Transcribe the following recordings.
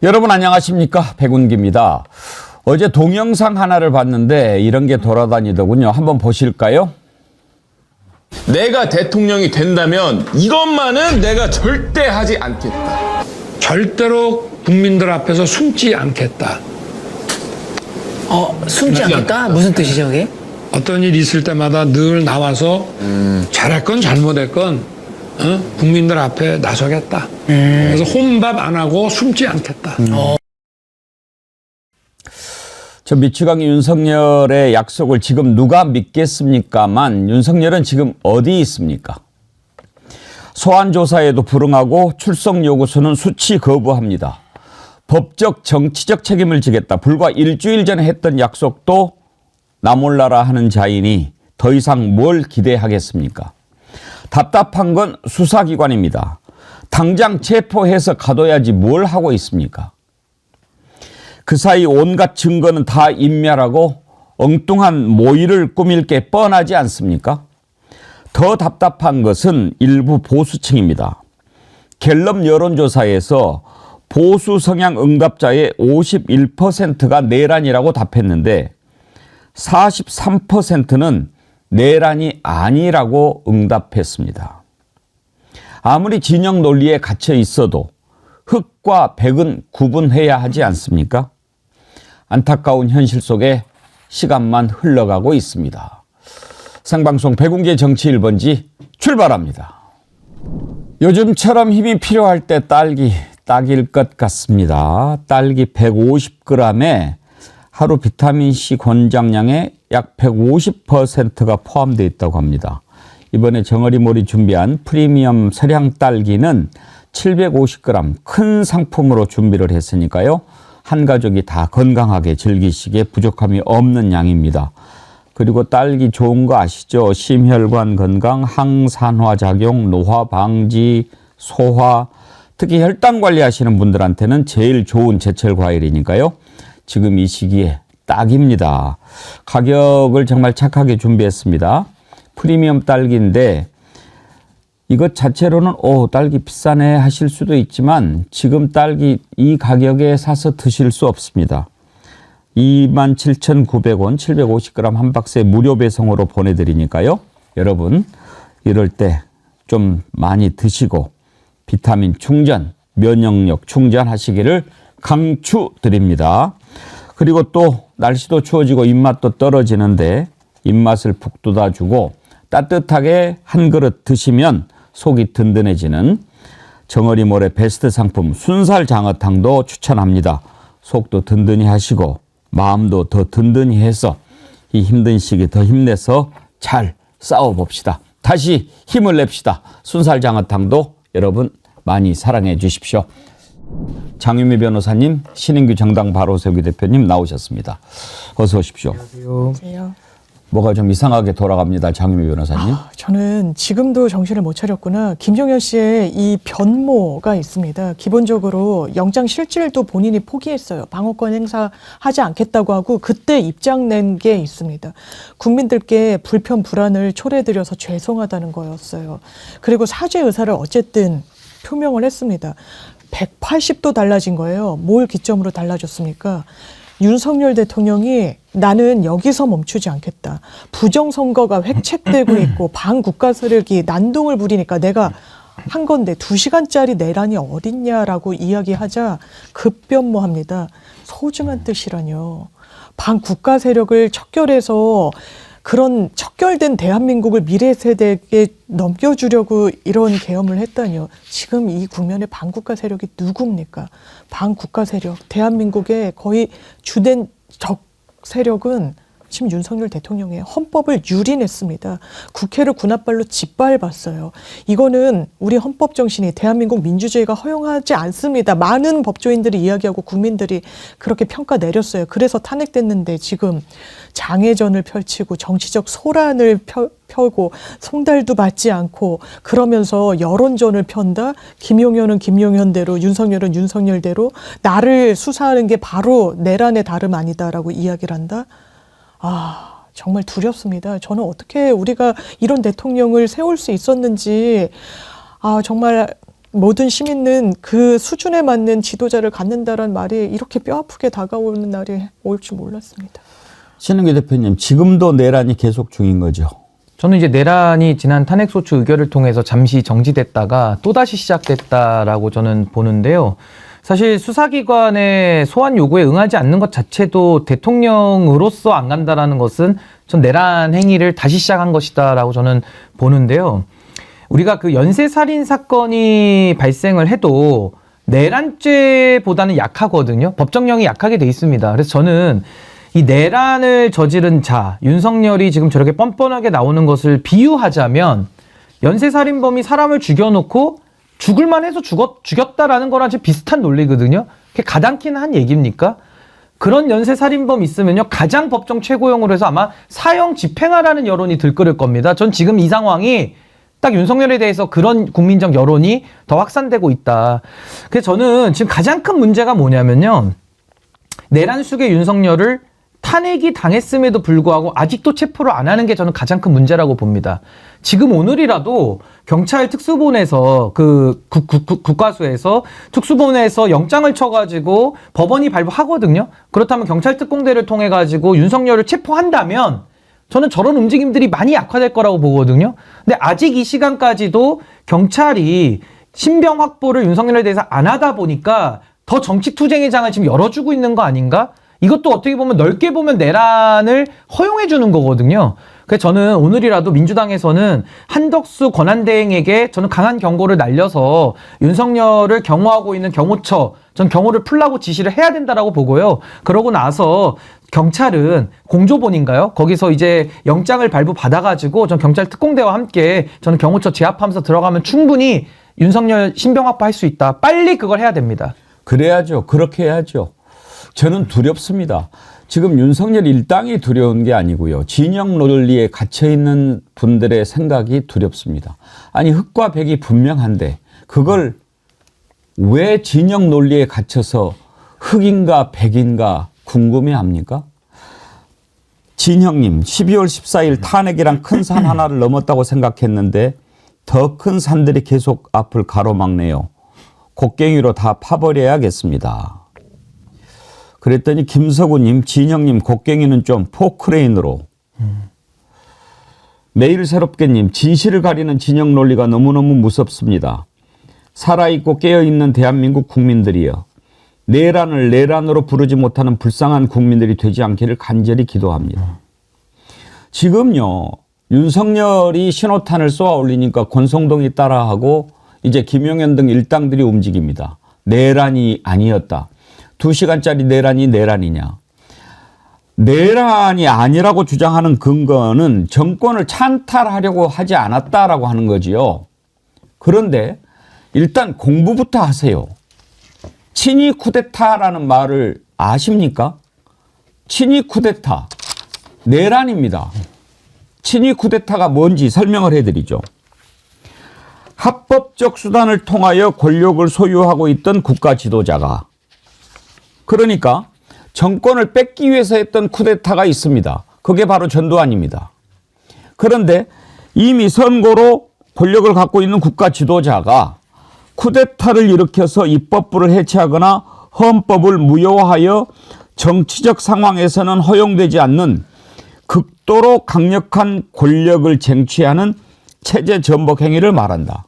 여러분 안녕하십니까? 백운기입니다. 어제 동영상 하나를 봤는데 이런 게 돌아다니더군요. 한번 보실까요? 내가 대통령이 된다면 이것만은 내가 절대 하지 않겠다. 절대로 국민들 앞에서 숨지 않겠다. 숨지 않겠다? 무슨 뜻이죠, 그게? 어떤 일이 있을 때마다 늘 나와서 잘했건 잘못했건 국민들 앞에 나서겠다. 그래서 혼밥 안 하고 숨지 않겠다. 저 미치광이 윤석열의 약속을 지금 누가 믿겠습니까만 윤석열은 지금 어디 있습니까? 소환 조사에도 불응하고 출석 요구서는 수치 거부합니다. 법적 정치적 책임을 지겠다. 불과 일주일 전에 했던 약속도 나 몰라라 하는 자이니 더 이상 뭘 기대하겠습니까? 답답한 건 수사기관입니다. 당장 체포해서 가둬야지 뭘 하고 있습니까? 그 사이 온갖 증거는 다 인멸하고 엉뚱한 모의를 꾸밀 게 뻔하지 않습니까? 더 답답한 것은 일부 보수층입니다. 갤럽 여론조사에서 보수 성향 응답자의 51%가 내란이라고 답했는데 43%는 내란이 아니라고 응답했습니다. 아무리 진영 논리에 갇혀 있어도 흑과 백은 구분해야 하지 않습니까? 안타까운 현실 속에 시간만 흘러가고 있습니다. 생방송 백운기의 정치 1번지 출발합니다. 요즘처럼 힘이 필요할 때 딸기 딱일 것 같습니다. 딸기 150g에 하루 비타민C 권장량의 약 150%가 포함되어 있다고 합니다. 이번에 정어리몰이 준비한 프리미엄 서량 딸기는 750g 큰 상품으로 준비를 했으니까요. 한 가족이 다 건강하게 즐기시기에 부족함이 없는 양입니다. 그리고 딸기 좋은 거 아시죠? 심혈관 건강, 항산화 작용, 노화 방지, 소화, 특히 혈당 관리하시는 분들한테는 제일 좋은 제철 과일이니까요. 지금 이 시기에 딱입니다. 가격을 정말 착하게 준비했습니다. 프리미엄 딸기인데 이것 자체로는 딸기 비싸네 하실 수도 있지만 지금 딸기 이 가격에 사서 드실 수 없습니다. 27,900원 750g 한 박스에 무료 배송으로 보내드리니까요. 여러분 이럴 때 좀 많이 드시고 비타민 충전, 면역력 충전하시기를 강추드립니다. 그리고 또 날씨도 추워지고 입맛도 떨어지는데 입맛을 북돋아주고 따뜻하게 한 그릇 드시면 속이 든든해지는 정어리몰의 베스트 상품 순살 장어탕도 추천합니다. 속도 든든히 하시고 마음도 더 든든히 해서 이 힘든 시기 더 힘내서 잘 싸워봅시다. 다시 힘을 냅시다. 순살 장어탕도 여러분 많이 사랑해 주십시오. 장유미 변호사님, 신인규 정당 바로 세우기 대표님 나오셨습니다. 어서 오십시오. 안녕하세요. 뭐가 좀 이상하게 돌아갑니다. 장유미 변호사님. 저는 지금도 정신을 못 차렸구나. 김종현 씨의 이 변모가 있습니다. 기본적으로 영장 실질도 본인이 포기했어요. 방어권 행사하지 않겠다고 하고 그때 입장 낸 게 있습니다. 국민들께 불편 불안을 초래드려서 죄송하다는 거였어요. 그리고 사죄 의사를 어쨌든 표명을 했습니다. 180도 달라진 거예요. 뭘 기점으로 달라졌습니까? 윤석열 대통령이 나는 여기서 멈추지 않겠다. 부정선거가 획책되고 있고 반국가 세력이 난동을 부리니까 내가 한 건데 2시간짜리 내란이 어딨냐라고 이야기하자 급변모합니다. 소중한 뜻이라뇨. 반국가 세력을 척결해서 그런 척결된 대한민국을 미래 세대에게 넘겨주려고 이런 계엄을 했다니요. 지금 이 국면의 반국가 세력이 누굽니까? 반국가 세력, 대한민국의 거의 주된 적 세력은 지금 윤석열 대통령의 헌법을 유린했습니다. 국회를 군합발로 짓밟았어요. 이거는 우리 헌법 정신이 대한민국 민주주의가 허용하지 않습니다. 많은 법조인들이 이야기하고 국민들이 그렇게 평가 내렸어요. 그래서 탄핵됐는데 지금 장애전을 펼치고 정치적 소란을 펴고 송달도 받지 않고 그러면서 여론전을 편다. 김용현은 김용현대로 윤석열은 윤석열대로 나를 수사하는 게 바로 내란의 다름 아니다라고 이야기를 한다. 정말 두렵습니다. 저는 어떻게 우리가 이런 대통령을 세울 수 있었는지 정말 모든 시민은 그 수준에 맞는 지도자를 갖는다라는 말이 이렇게 뼈아프게 다가오는 날이 올 줄 몰랐습니다. 신은규 대표님, 지금도 내란이 계속 중인 거죠? 저는 이제 내란이 지난 탄핵소추 의결을 통해서 잠시 정지됐다가 또다시 시작됐다라고 저는 보는데요. 사실 수사기관의 소환 요구에 응하지 않는 것 자체도 대통령으로서 안 간다라는 것은 전 내란 행위를 다시 시작한 것이다라고 저는 보는데요. 우리가 그 연쇄살인 사건이 발생을 해도 내란죄보다는 약하거든요. 법정형이 약하게 돼 있습니다. 그래서 저는 이 내란을 저지른 자, 윤석열이 지금 저렇게 뻔뻔하게 나오는 것을 비유하자면 연쇄살인범이 사람을 죽여놓고 죽을만 해서 죽였다라는 거랑 지금 비슷한 논리거든요. 그게 가당키는 한 얘기입니까? 그런 연쇄살인범 있으면요, 가장 법정 최고형으로 해서 아마 사형 집행하라는 여론이 들끓을 겁니다. 전 지금 이 상황이 딱 윤석열에 대해서 그런 국민적 여론이 더 확산되고 있다. 그래서 저는 지금 가장 큰 문제가 뭐냐면요, 내란 속의 윤석열을 탄핵이 당했음에도 불구하고 아직도 체포를 안 하는 게 저는 가장 큰 문제라고 봅니다. 지금 오늘이라도 경찰 특수본에서 그 국가수에서 특수본에서 영장을 쳐가지고 법원이 발부하거든요. 그렇다면 경찰 특공대를 통해 가지고 윤석열을 체포한다면 저는 저런 움직임들이 많이 약화될 거라고 보거든요. 근데 아직 이 시간까지도 경찰이 신병 확보를 윤석열에 대해서 안 하다 보니까 더 정치투쟁의 장을 지금 열어주고 있는 거 아닌가? 이것도 어떻게 보면 넓게 보면 내란을 허용해 주는 거거든요. 그래서 저는 오늘이라도 민주당에서는 한덕수 권한대행에게 저는 강한 경고를 날려서 윤석열을 경호하고 있는 경호처, 전 경호를 풀라고 지시를 해야 된다라고 보고요. 그러고 나서 경찰은 공조본인가요? 거기서 이제 영장을 발부 받아가지고 전 경찰 특공대와 함께 저는 경호처 제압하면서 들어가면 충분히 윤석열 신병 확보할 수 있다. 빨리 그걸 해야 됩니다. 그래야죠. 그렇게 해야죠. 저는 두렵습니다. 지금 윤석열 일당이 두려운 게 아니고요. 진영 논리에 갇혀있는 분들의 생각이 두렵습니다. 아니, 흑과 백이 분명한데 그걸 왜 진영 논리에 갇혀서 흑인가 백인가 궁금해합니까? 진형님, 12월 14일 탄핵이랑 큰 산 하나를 넘었다고 생각했는데 더 큰 산들이 계속 앞을 가로막네요. 곡괭이로 다 파버려야겠습니다. 그랬더니 김서구님, 진형님, 곡괭이는 좀 포크레인으로. 매일 새롭게님, 진실을 가리는 진영 논리가 너무너무 무섭습니다. 살아있고 깨어있는 대한민국 국민들이여, 내란을 내란으로 부르지 못하는 불쌍한 국민들이 되지 않기를 간절히 기도합니다. 지금요, 윤석열이 신호탄을 쏘아 올리니까 권성동이 따라하고 이제 김용현 등 일당들이 움직입니다. 내란이 아니었다. 2시간짜리 내란이 내란이냐. 내란이 아니라고 주장하는 근거는 정권을 찬탈하려고 하지 않았다라고 하는 거지요. 그런데 일단 공부부터 하세요. 친위 쿠데타라는 말을 아십니까? 친위 쿠데타. 내란입니다. 친위 쿠데타가 뭔지 설명을 해드리죠. 합법적 수단을 통하여 권력을 소유하고 있던 국가 지도자가, 그러니까 정권을 뺏기 위해서 했던 쿠데타가 있습니다. 그게 바로 전두환입니다. 그런데 이미 선고로 권력을 갖고 있는 국가 지도자가 쿠데타를 일으켜서 입법부를 해체하거나 헌법을 무효화하여 정치적 상황에서는 허용되지 않는 극도로 강력한 권력을 쟁취하는 체제 전복 행위를 말한다.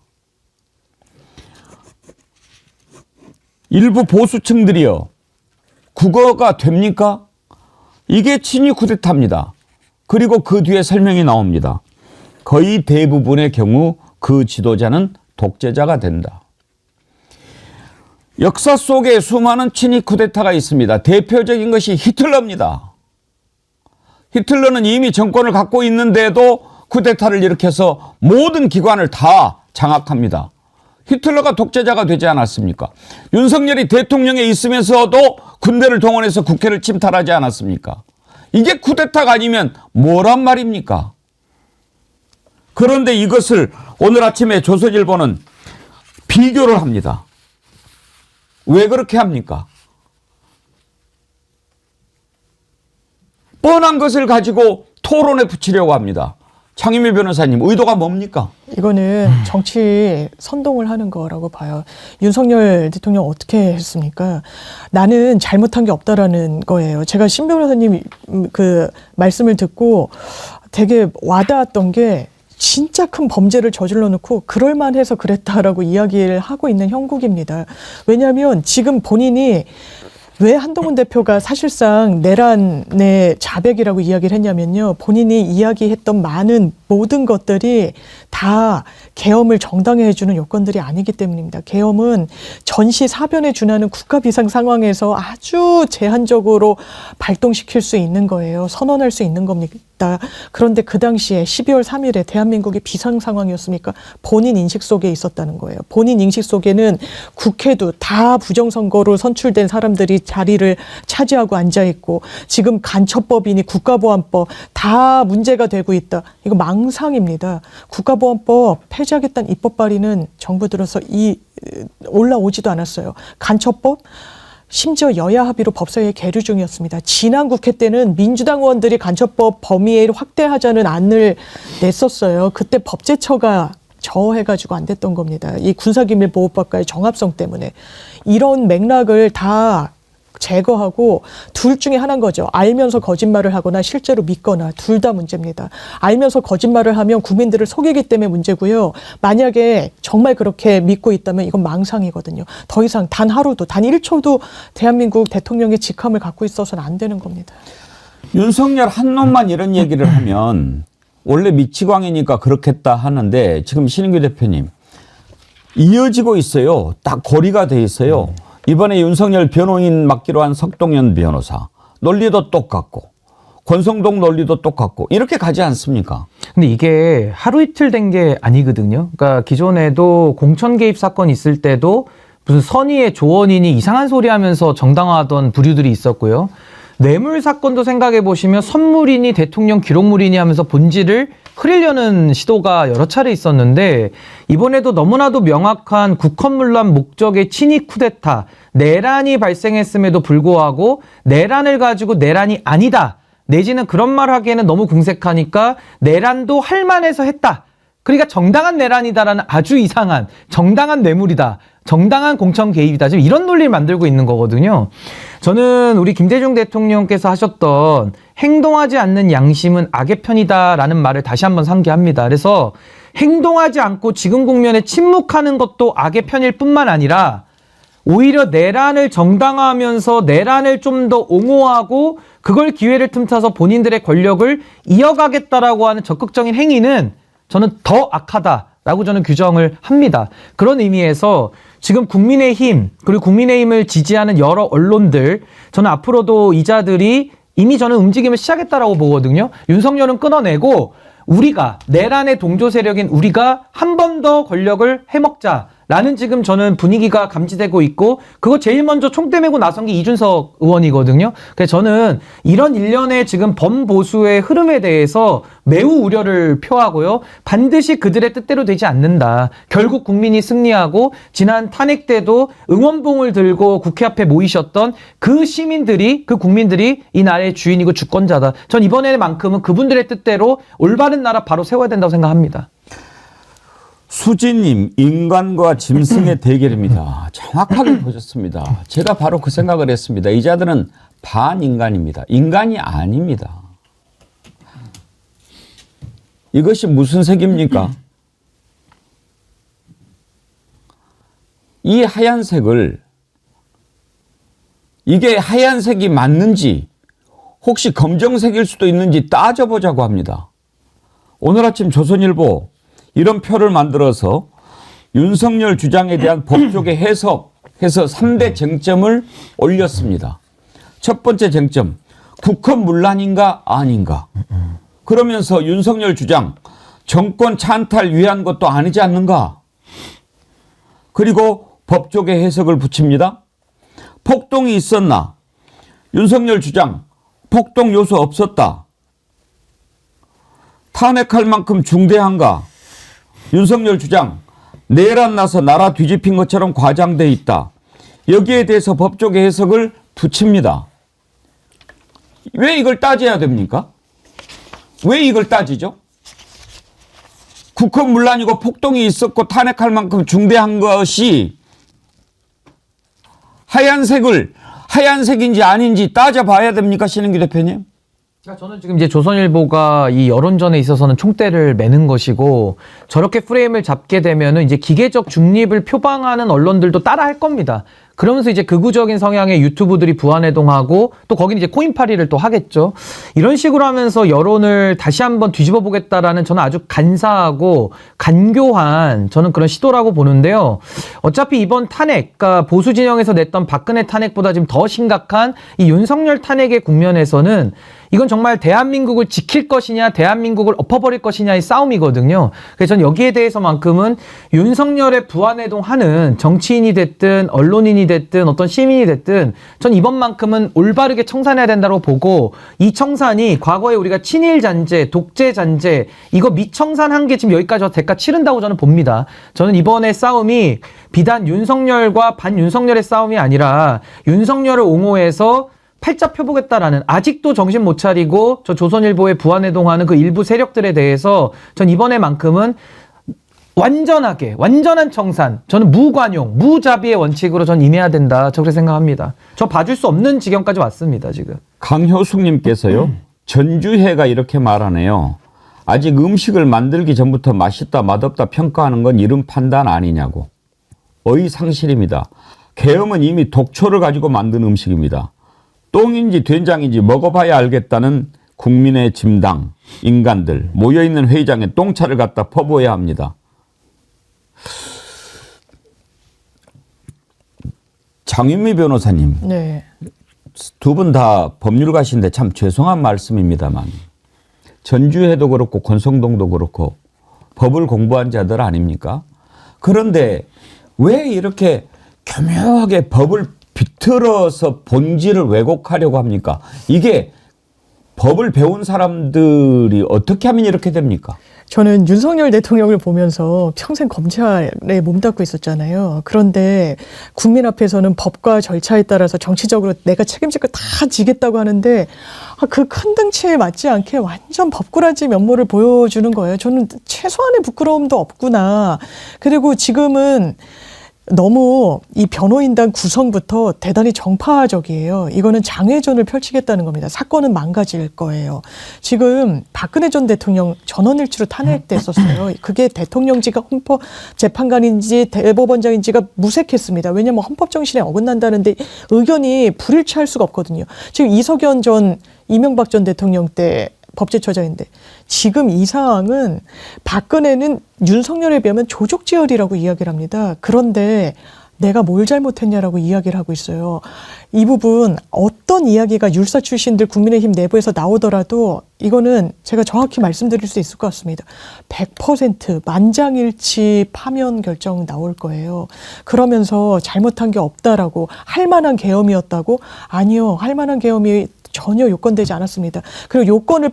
일부 보수층들이요, 국어가 됩니까? 이게 친위 쿠데타입니다. 그리고 그 뒤에 설명이 나옵니다. 거의 대부분의 경우 그 지도자는 독재자가 된다. 역사 속에 수많은 친위 쿠데타가 있습니다. 대표적인 것이 히틀러입니다. 히틀러는 이미 정권을 갖고 있는데도 쿠데타를 일으켜서 모든 기관을 다 장악합니다. 히틀러가 독재자가 되지 않았습니까? 윤석열이 대통령에 있으면서도 군대를 동원해서 국회를 침탈하지 않았습니까? 이게 쿠데타가 아니면 뭐란 말입니까? 그런데 이것을 오늘 아침에 조선일보는 비교를 합니다. 왜 그렇게 합니까? 뻔한 것을 가지고 토론에 붙이려고 합니다. 창희미 변호사님, 의도가 뭡니까? 이거는 정치 선동을 하는 거라고 봐요. 윤석열 대통령 어떻게 했습니까? 나는 잘못한 게 없다라는 거예요. 제가 신 변호사님 그 말씀을 듣고 되게 와닿았던 게 진짜 큰 범죄를 저질러 놓고 그럴만해서 그랬다라고 이야기를 하고 있는 형국입니다. 왜냐하면 지금 본인이 왜 한동훈 대표가 사실상 내란의 자백이라고 이야기를 했냐면요. 본인이 이야기했던 많은 모든 것들이 다 계엄을 정당화해 주는 요건들이 아니기 때문입니다. 계엄은 전시 사변에 준하는 국가 비상 상황에서 아주 제한적으로 발동시킬 수 있는 거예요. 선언할 수 있는 겁니다. 그런데 그 당시에 12월 3일에 대한민국이 비상 상황이었습니까? 본인 인식 속에 있었다는 거예요. 본인 인식 속에는 국회도 다 부정선거로 선출된 사람들이 자리를 차지하고 앉아있고 지금 간첩법이니 국가보안법 다 문제가 되고 있다. 이거 망상입니다. 국가보안법 폐지하겠다는 입법 발의는 정부 들어서 올라오지도 않았어요. 간첩법 심지어 여야 합의로 법사위에 계류 중이었습니다. 지난 국회 때는 민주당 의원들이 간첩법 범위를 확대하자는 안을 냈었어요. 그때 법제처가 저해가지고 안 됐던 겁니다. 이 군사기밀보호법과의 정합성 때문에. 이런 맥락을 다 제거하고 둘 중에 하나인 거죠. 알면서 거짓말을 하거나 실제로 믿거나 둘 다 문제입니다. 알면서 거짓말을 하면 국민들을 속이기 때문에 문제고요. 만약에 정말 그렇게 믿고 있다면 이건 망상이거든요. 더 이상 단 하루도 단 1초도 대한민국 대통령의 직함을 갖고 있어서는 안 되는 겁니다. 윤석열 한 놈만 이런 얘기를 하면 원래 미치광이니까 그렇겠다 하는데 지금 신인규 대표님 이어지고 있어요. 딱 고리가 돼 있어요. 이번에 윤석열 변호인 맡기로 한 석동현 변호사 논리도 똑같고 권성동 논리도 똑같고 이렇게 가지 않습니까? 근데 이게 하루 이틀 된 게 아니거든요. 그러니까 기존에도 공천 개입 사건 있을 때도 무슨 선의의 조언이니 이상한 소리 하면서 정당화하던 부류들이 있었고요. 뇌물 사건도 생각해 보시면 선물이니 대통령 기록물이니 하면서 본질을 흐리려는 시도가 여러 차례 있었는데 이번에도 너무나도 명확한 국헌문란 목적의 친위 쿠데타, 내란이 발생했음에도 불구하고 내란을 가지고 내란이 아니다. 내지는 그런 말 하기에는 너무 궁색하니까 내란도 할 만해서 했다. 그러니까 정당한 내란이다라는 아주 이상한 정당한 뇌물이다. 정당한 공천 개입이다. 지금 이런 논리를 만들고 있는 거거든요. 저는 우리 김대중 대통령께서 하셨던 행동하지 않는 양심은 악의 편이다라는 말을 다시 한번 상기합니다. 그래서 행동하지 않고 지금 국면에 침묵하는 것도 악의 편일 뿐만 아니라 오히려 내란을 정당화하면서 내란을 좀 더 옹호하고 그걸 기회를 틈타서 본인들의 권력을 이어가겠다라고 하는 적극적인 행위는 저는 더 악하다라고 저는 규정을 합니다. 그런 의미에서 지금 국민의힘 그리고 국민의힘을 지지하는 여러 언론들 저는 앞으로도 이 자들이 이미 저는 움직임을 시작했다라고 보거든요. 윤석열은 끊어내고 우리가 내란의 동조 세력인 우리가 한 번 더 권력을 해먹자라는 지금 저는 분위기가 감지되고 있고 그거 제일 먼저 총대 메고 나선 게 이준석 의원이거든요. 그래서 저는 이런 일련의 지금 범보수의 흐름에 대해서 매우 우려를 표하고요. 반드시 그들의 뜻대로 되지 않는다. 결국 국민이 승리하고 지난 탄핵 때도 응원봉을 들고 국회 앞에 모이셨던 그 시민들이 그 국민들이 이 나라의 주인이고 주권자다. 전 이번에만큼은 그분들의 뜻대로 올바른 나라 바로 세워야 된다고 생각합니다. 수진님, 인간과 짐승의 대결입니다. 정확하게 보셨습니다. 제가 바로 그 생각을 했습니다. 이 자들은 반인간입니다. 인간이 아닙니다. 이것이 무슨 색입니까? 이 하얀색을 이게 하얀색이 맞는지 혹시 검정색일 수도 있는지 따져보자고 합니다. 오늘 아침 조선일보 이런 표를 만들어서 윤석열 주장에 대한 법조계 해석해서 3대 쟁점을 올렸습니다. 첫 번째 쟁점, 국헌문란인가 아닌가. 그러면서 윤석열 주장, 정권 찬탈 위한 것도 아니지 않는가. 그리고 법조계 해석을 붙입니다. 폭동이 있었나. 윤석열 주장, 폭동 요소 없었다. 탄핵할 만큼 중대한가. 윤석열 주장, 내란 나서 나라 뒤집힌 것처럼 과장돼 있다. 여기에 대해서 법조계 해석을 붙입니다. 왜 이걸 따져야 됩니까? 왜 이걸 따지죠? 국헌문란이고 폭동이 있었고 탄핵할 만큼 중대한 것이 하얀색인지 아닌지 따져봐야 됩니까, 신은규 대표님? 저는 지금 이제 조선일보가 이 여론전에 있어서는 총대를 매는 것이고 저렇게 프레임을 잡게 되면은 이제 기계적 중립을 표방하는 언론들도 따라 할 겁니다. 그러면서 이제 극우적인 성향의 유튜브들이 부안해동하고 또 거기는 이제 코인팔이를 또 하겠죠. 이런 식으로 하면서 여론을 다시 한번 뒤집어 보겠다라는 저는 아주 간사하고 간교한 저는 그런 시도라고 보는데요. 어차피 이번 탄핵, 그러니까 보수 진영에서 냈던 박근혜 탄핵보다 지금 더 심각한 이 윤석열 탄핵의 국면에서는 이건 정말 대한민국을 지킬 것이냐, 대한민국을 엎어버릴 것이냐의 싸움이거든요. 그래서 전 여기에 대해서만큼은 윤석열의 부안해동하는 정치인이 됐든 언론인이 됐든 어떤 시민이 됐든 전 이번만큼은 올바르게 청산해야 된다고 보고 이 청산이 과거에 우리가 친일 잔재, 독재 잔재 이거 미청산한 게 지금 여기까지 와서 대가 치른다고 저는 봅니다. 저는 이번의 싸움이 비단 윤석열과 반윤석열의 싸움이 아니라 윤석열을 옹호해서 팔자 펴보겠다라는 아직도 정신 못 차리고 저 조선일보에 부안해동하는 그 일부 세력들에 대해서 전 이번에만큼은 완전한 청산, 저는 무관용, 무자비의 원칙으로 전 임해야 된다. 저 그렇게 생각합니다. 저 봐줄 수 없는 지경까지 왔습니다, 지금. 강효숙님께서요. 전주회가 이렇게 말하네요. 아직 음식을 만들기 전부터 맛있다 맛없다 평가하는 건 이른 판단 아니냐고. 어이상실입니다. 계엄은 이미 독초를 가지고 만든 음식입니다. 똥인지 된장인지 먹어봐야 알겠다는 국민의 짐당, 인간들 모여있는 회의장에 똥차를 갖다 퍼부어야 합니다. 장윤미 변호사님, 네. 두 분 다 법률가신데 참 죄송한 말씀입니다만 전주회도 그렇고 권성동도 그렇고 법을 공부한 자들 아닙니까? 그런데 왜 이렇게 교묘하게 법을 비틀어서 본질을 왜곡하려고 합니까? 이게 법을 배운 사람들이 어떻게 하면 이렇게 됩니까? 저는 윤석열 대통령을 보면서 평생 검찰에 몸담고 있었잖아요. 그런데 국민 앞에서는 법과 절차에 따라서 정치적으로 내가 책임질 거 다 지겠다고 하는데 그 큰 덩치에 맞지 않게 완전 법꾸라지 면모를 보여주는 거예요. 저는 최소한의 부끄러움도 없구나. 그리고 지금은 너무 이 변호인단 구성부터 대단히 정파적이에요. 이거는 장외전을 펼치겠다는 겁니다. 사건은 망가질 거예요. 지금 박근혜 전 대통령 전원일치로 탄핵됐었어요. 그게 대통령직가 헌법재판관인지 대법원장인지가 무색했습니다. 왜냐하면 헌법정신에 어긋난다는데 의견이 불일치할 수가 없거든요. 지금 이석연 전 이명박 전 대통령 때 법제처장인데 지금 이 상황은 박근혜는 윤석열에 비하면 조족지혈이라고 이야기를 합니다. 그런데 내가 뭘 잘못했냐라고 이야기를 하고 있어요. 이 부분 어떤 이야기가 율사 출신들 국민의힘 내부에서 나오더라도 이거는 제가 정확히 말씀드릴 수 있을 것 같습니다. 100% 만장일치 파면 결정 나올 거예요. 그러면서 잘못한 게 없다라고 할 만한 계엄이었다고? 아니요. 할 만한 계엄이 전혀 요건되지 않았습니다. 그리고 요건을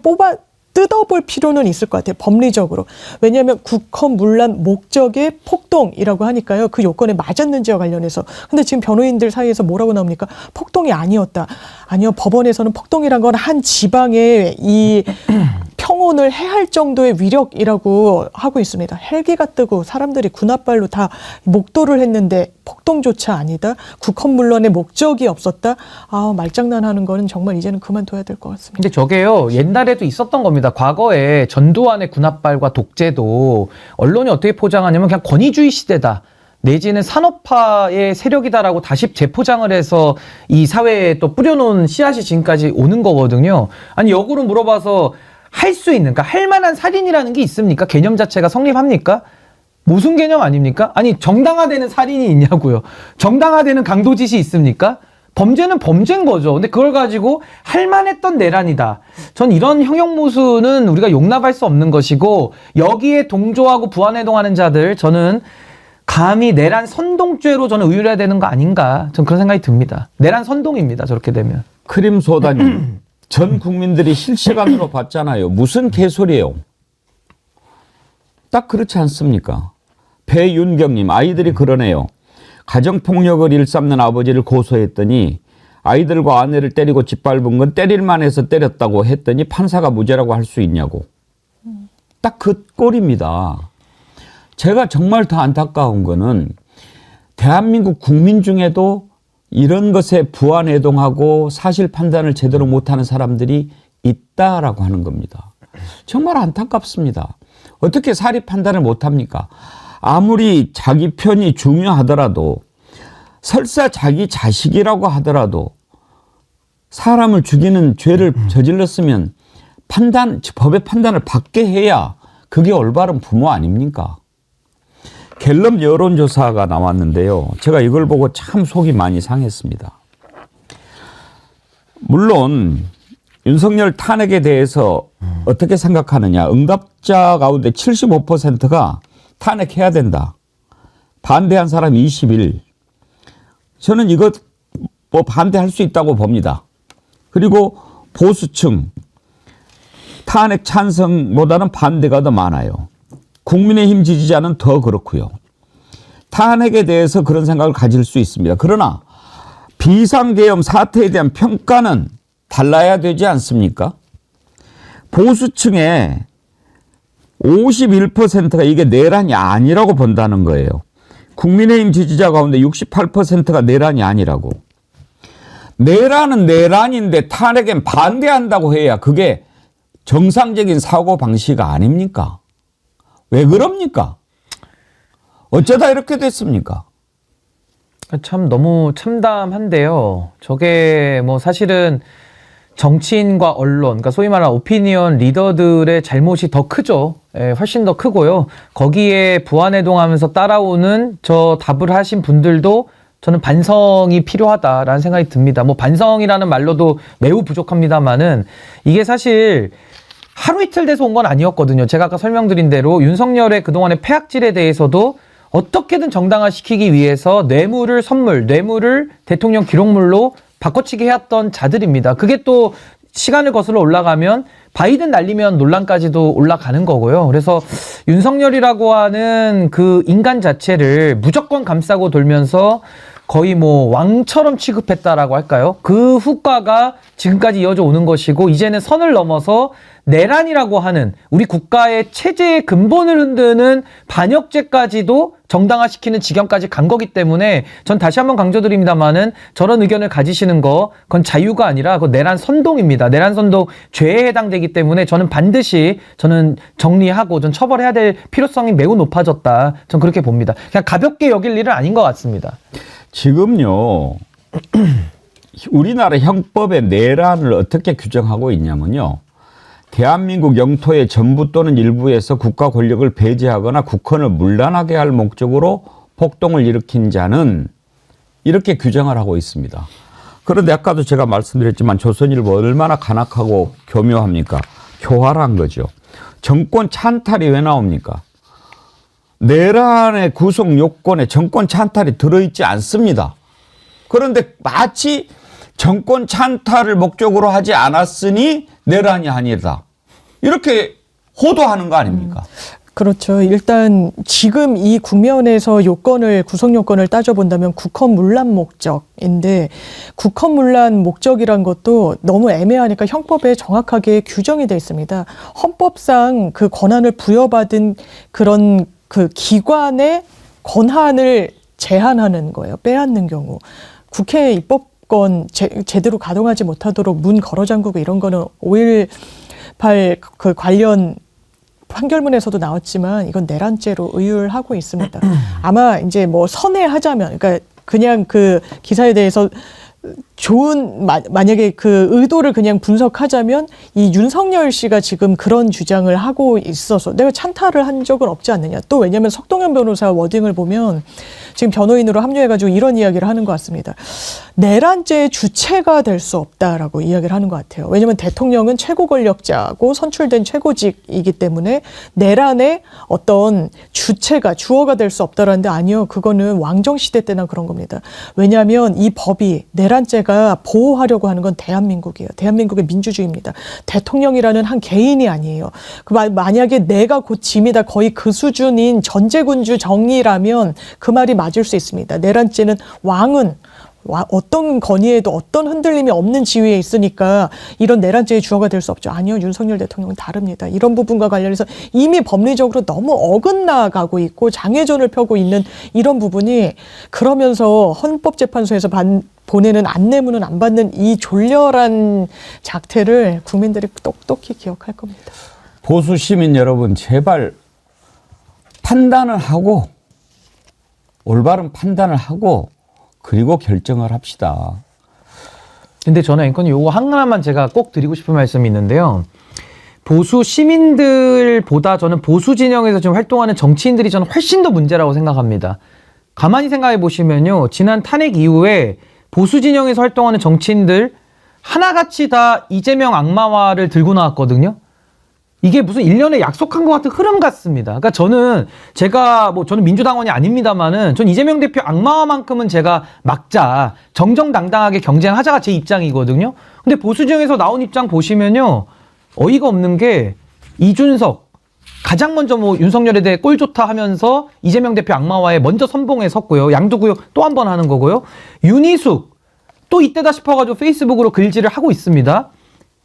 뜯어볼 필요는 있을 것 같아요. 법리적으로. 왜냐하면 국헌문란 목적의 폭동이라고 하니까요. 그 요건에 맞았는지와 관련해서. 근데 지금 변호인들 사이에서 뭐라고 나옵니까? 폭동이 아니었다. 아니요. 법원에서는 폭동이란 건 한 지방의 이 평온을 해할 정도의 위력이라고 하고 있습니다. 헬기가 뜨고 사람들이 군합발로 다 목도를 했는데 폭동조차 아니다. 국헌문란의 목적이 없었다. 말장난하는 거는 정말 이제는 그만둬야 될 것 같습니다. 근데 저게요, 옛날에도 있었던 겁니다. 과거에 전두환의 군합발과 독재도 언론이 어떻게 포장하냐면 그냥 권위주의 시대다. 내지는 산업화의 세력이다라고 다시 재포장을 해서 이 사회에 또 뿌려놓은 씨앗이 지금까지 오는 거거든요. 아니, 역으로 물어봐서 할 수 있는, 그러니까 할 만한 살인이라는 게 있습니까? 개념 자체가 성립합니까? 모순 개념 아닙니까? 아니, 정당화되는 살인이 있냐고요. 정당화되는 강도짓이 있습니까? 범죄는 범죄인 거죠. 근데 그걸 가지고 할 만했던 내란이다. 전 이런 형용모순은 우리가 용납할 수 없는 것이고, 여기에 동조하고 부안해동하는 자들, 저는 감히 내란 선동죄로 저는 의율해야 되는 거 아닌가. 전 그런 생각이 듭니다. 내란 선동입니다. 저렇게 되면. 크림소다님. 전 국민들이 실시간으로 봤잖아요. 무슨 개소리예요. 딱 그렇지 않습니까? 배윤경님, 아이들이 그러네요. 가정폭력을 일삼는 아버지를 고소했더니 아이들과 아내를 때리고 짓밟은 건 때릴만 해서 때렸다고 했더니 판사가 무죄라고 할 수 있냐고. 딱 그 꼴입니다. 제가 정말 더 안타까운 거는 대한민국 국민 중에도 이런 것에 부안해동하고 사실 판단을 제대로 못하는 사람들이 있다라고 하는 겁니다. 정말 안타깝습니다. 어떻게 사리 판단을 못합니까? 아무리 자기 편이 중요하더라도 설사 자기 자식이라고 하더라도 사람을 죽이는 죄를 저질렀으면 법의 판단을 받게 해야 그게 올바른 부모 아닙니까? 갤럽 여론조사가 나왔는데요. 제가 이걸 보고 참 속이 많이 상했습니다. 물론 윤석열 탄핵에 대해서 어떻게 생각하느냐. 응답자 가운데 75%가 탄핵해야 된다. 반대한 사람 21. 저는 이거 뭐 반대할 수 있다고 봅니다. 그리고 보수층 탄핵 찬성보다는 반대가 더 많아요. 국민의힘 지지자는 더 그렇고요. 탄핵에 대해서 그런 생각을 가질 수 있습니다. 그러나 비상계엄 사태에 대한 평가는 달라야 되지 않습니까? 보수층의 51%가 이게 내란이 아니라고 본다는 거예요. 국민의힘 지지자 가운데 68%가 내란이 아니라고. 내란은 내란인데 탄핵엔 반대한다고 해야 그게 정상적인 사고방식 아닙니까? 왜 그럽니까? 어쩌다 이렇게 됐습니까? 참 너무 참담한데요. 저게 뭐 사실은 정치인과 언론, 그러니까 소위 말하는 오피니언 리더들의 잘못이 더 크죠. 예, 훨씬 더 크고요. 거기에 부안해동하면서 따라오는 저 답을 하신 분들도 저는 반성이 필요하다라는 생각이 듭니다. 뭐 반성이라는 말로도 매우 부족합니다만은 이게 사실 하루 이틀 돼서 온 건 아니었거든요. 제가 아까 설명드린 대로 윤석열의 그동안의 폐악질에 대해서도 어떻게든 정당화시키기 위해서 뇌물을 대통령 기록물로 바꿔치기 해왔던 자들입니다. 그게 또 시간을 거슬러 올라가면 바이든 날리면 논란까지도 올라가는 거고요. 그래서 윤석열이라고 하는 그 인간 자체를 무조건 감싸고 돌면서 거의 뭐 왕처럼 취급했다라고 할까요? 그 후과가 지금까지 이어져 오는 것이고 이제는 선을 넘어서 내란이라고 하는 우리 국가의 체제의 근본을 흔드는 반역죄까지도 정당화시키는 지경까지 간 거기 때문에 전 다시 한번 강조드립니다만은 저런 의견을 가지시는 거 그건 자유가 아니라 그건 내란 선동입니다. 내란 선동 죄에 해당되기 때문에 저는 반드시 정리하고 전 처벌해야 될 필요성이 매우 높아졌다. 전 그렇게 봅니다. 그냥 가볍게 여길 일은 아닌 것 같습니다. 지금요. 우리나라 형법에 내란을 어떻게 규정하고 있냐면요. 대한민국 영토의 전부 또는 일부에서 국가 권력을 배제하거나 국헌을 문란하게 할 목적으로 폭동을 일으킨 자는 이렇게 규정을 하고 있습니다. 그런데 아까도 제가 말씀드렸지만 조선일보 얼마나 간악하고 교묘합니까? 교활한 거죠. 정권 찬탈이 왜 나옵니까? 내란의 구성 요건에 정권 찬탈이 들어있지 않습니다. 그런데 마치 정권 찬탈을 목적으로 하지 않았으니 내란이 아니다. 이렇게 호도하는 거 아닙니까? 그렇죠. 일단 지금 이 국면에서 구성 요건을 따져본다면 국헌 문란 목적인데 국헌 문란 목적이란 것도 너무 애매하니까 형법에 정확하게 규정이 되어 있습니다. 헌법상 그 권한을 부여받은 그런 그 기관의 권한을 제한하는 거예요. 빼앗는 경우. 국회 입법권 제대로 가동하지 못하도록 문 걸어 잠그고 이런 거는 5.18 그 관련 판결문에서도 나왔지만 이건 내란죄로 의율하고 있습니다. 아마 이제 뭐 선회하자면, 그러니까 그냥 그 기사에 대해서 만약에 그 의도를 그냥 분석하자면 이 윤석열 씨가 지금 그런 주장을 하고 있어서 내가 찬탈을 한 적은 없지 않느냐. 또 왜냐하면 석동현 변호사 워딩을 보면 지금 변호인으로 합류해가지고 이런 이야기를 하는 것 같습니다. 내란죄의 주체가 될 수 없다라고 이야기를 하는 것 같아요. 왜냐하면 대통령은 최고 권력자고 선출된 최고직이기 때문에 내란의 어떤 주어가 될 수 없다라는데 아니요. 그거는 왕정시대 때나 그런 겁니다. 왜냐하면 이 법이 내란죄가 보호하려고 하는 건 대한민국이에요. 대한민국의 민주주의입니다. 대통령이라는 한 개인이 아니에요. 만약에 내가 곧 짐이다 거의 그 수준인 전제군주 정의라면 그 말이 맞을 수 있습니다. 내란죄는 왕은 어떤 건의에도 어떤 흔들림이 없는 지위에 있으니까 이런 내란죄의 주어가 될 수 없죠. 아니요. 윤석열 대통령은 다릅니다. 이런 부분과 관련해서 이미 법리적으로 너무 어긋나가고 있고 장애전을 펴고 있는 이런 부분이, 그러면서 헌법재판소에서 보내는 안내문은 안 받는 이 졸렬한 작태를 국민들이 똑똑히 기억할 겁니다. 보수 시민 여러분, 제발 판단을 하고, 올바른 판단을 하고, 그리고 결정을 합시다. 근데 저는 앵커님 요거 하나만 제가 꼭 드리고 싶은 말씀이 있는데요. 보수 시민들보다 저는 보수 진영에서 지금 활동하는 정치인들이 저는 훨씬 더 문제라고 생각합니다. 가만히 생각해 보시면요. 지난 탄핵 이후에 보수 진영에서 활동하는 정치인들 하나같이 다 이재명 악마화를 들고 나왔거든요. 이게 무슨 일련의 약속한 것 같은 흐름 같습니다. 그러니까 저는 저는 민주당원이 아닙니다만은 전 이재명 대표 악마화만큼은 제가 막자, 정정당당하게 경쟁하자가 제 입장이거든요. 근데 보수 진영에서 나온 입장 보시면요. 어이가 없는 게 이준석, 가장 먼저 윤석열에 대해 꼴 좋다 하면서 이재명 대표 악마화에 먼저 선봉에 섰고요. 양두구역 또 한 번 하는 거고요. 윤희숙, 또 이때다 싶어가지고 페이스북으로 글질을 하고 있습니다.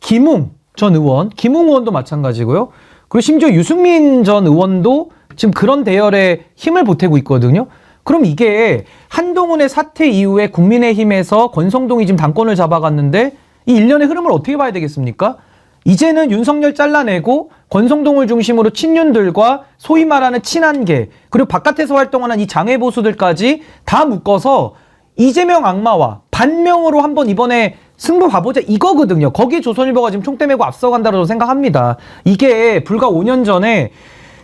김웅 전 의원, 김웅 의원도 마찬가지고요. 그리고 심지어 유승민 전 의원도 지금 그런 대열에 힘을 보태고 있거든요. 그럼 이게 한동훈의 사퇴 이후에 국민의힘에서 권성동이 지금 당권을 잡아갔는데 이 일련의 흐름을 어떻게 봐야 되겠습니까? 이제는 윤석열 잘라내고 권성동을 중심으로 친윤들과 소위 말하는 친한계, 그리고 바깥에서 활동하는 이 장외보수들까지 다 묶어서 이재명 악마와 반명으로 한번 이번에 승부 봐보자 이거거든요. 거기에 조선일보가 지금 총대 메고 앞서간다고 생각합니다. 이게 불과 5년 전에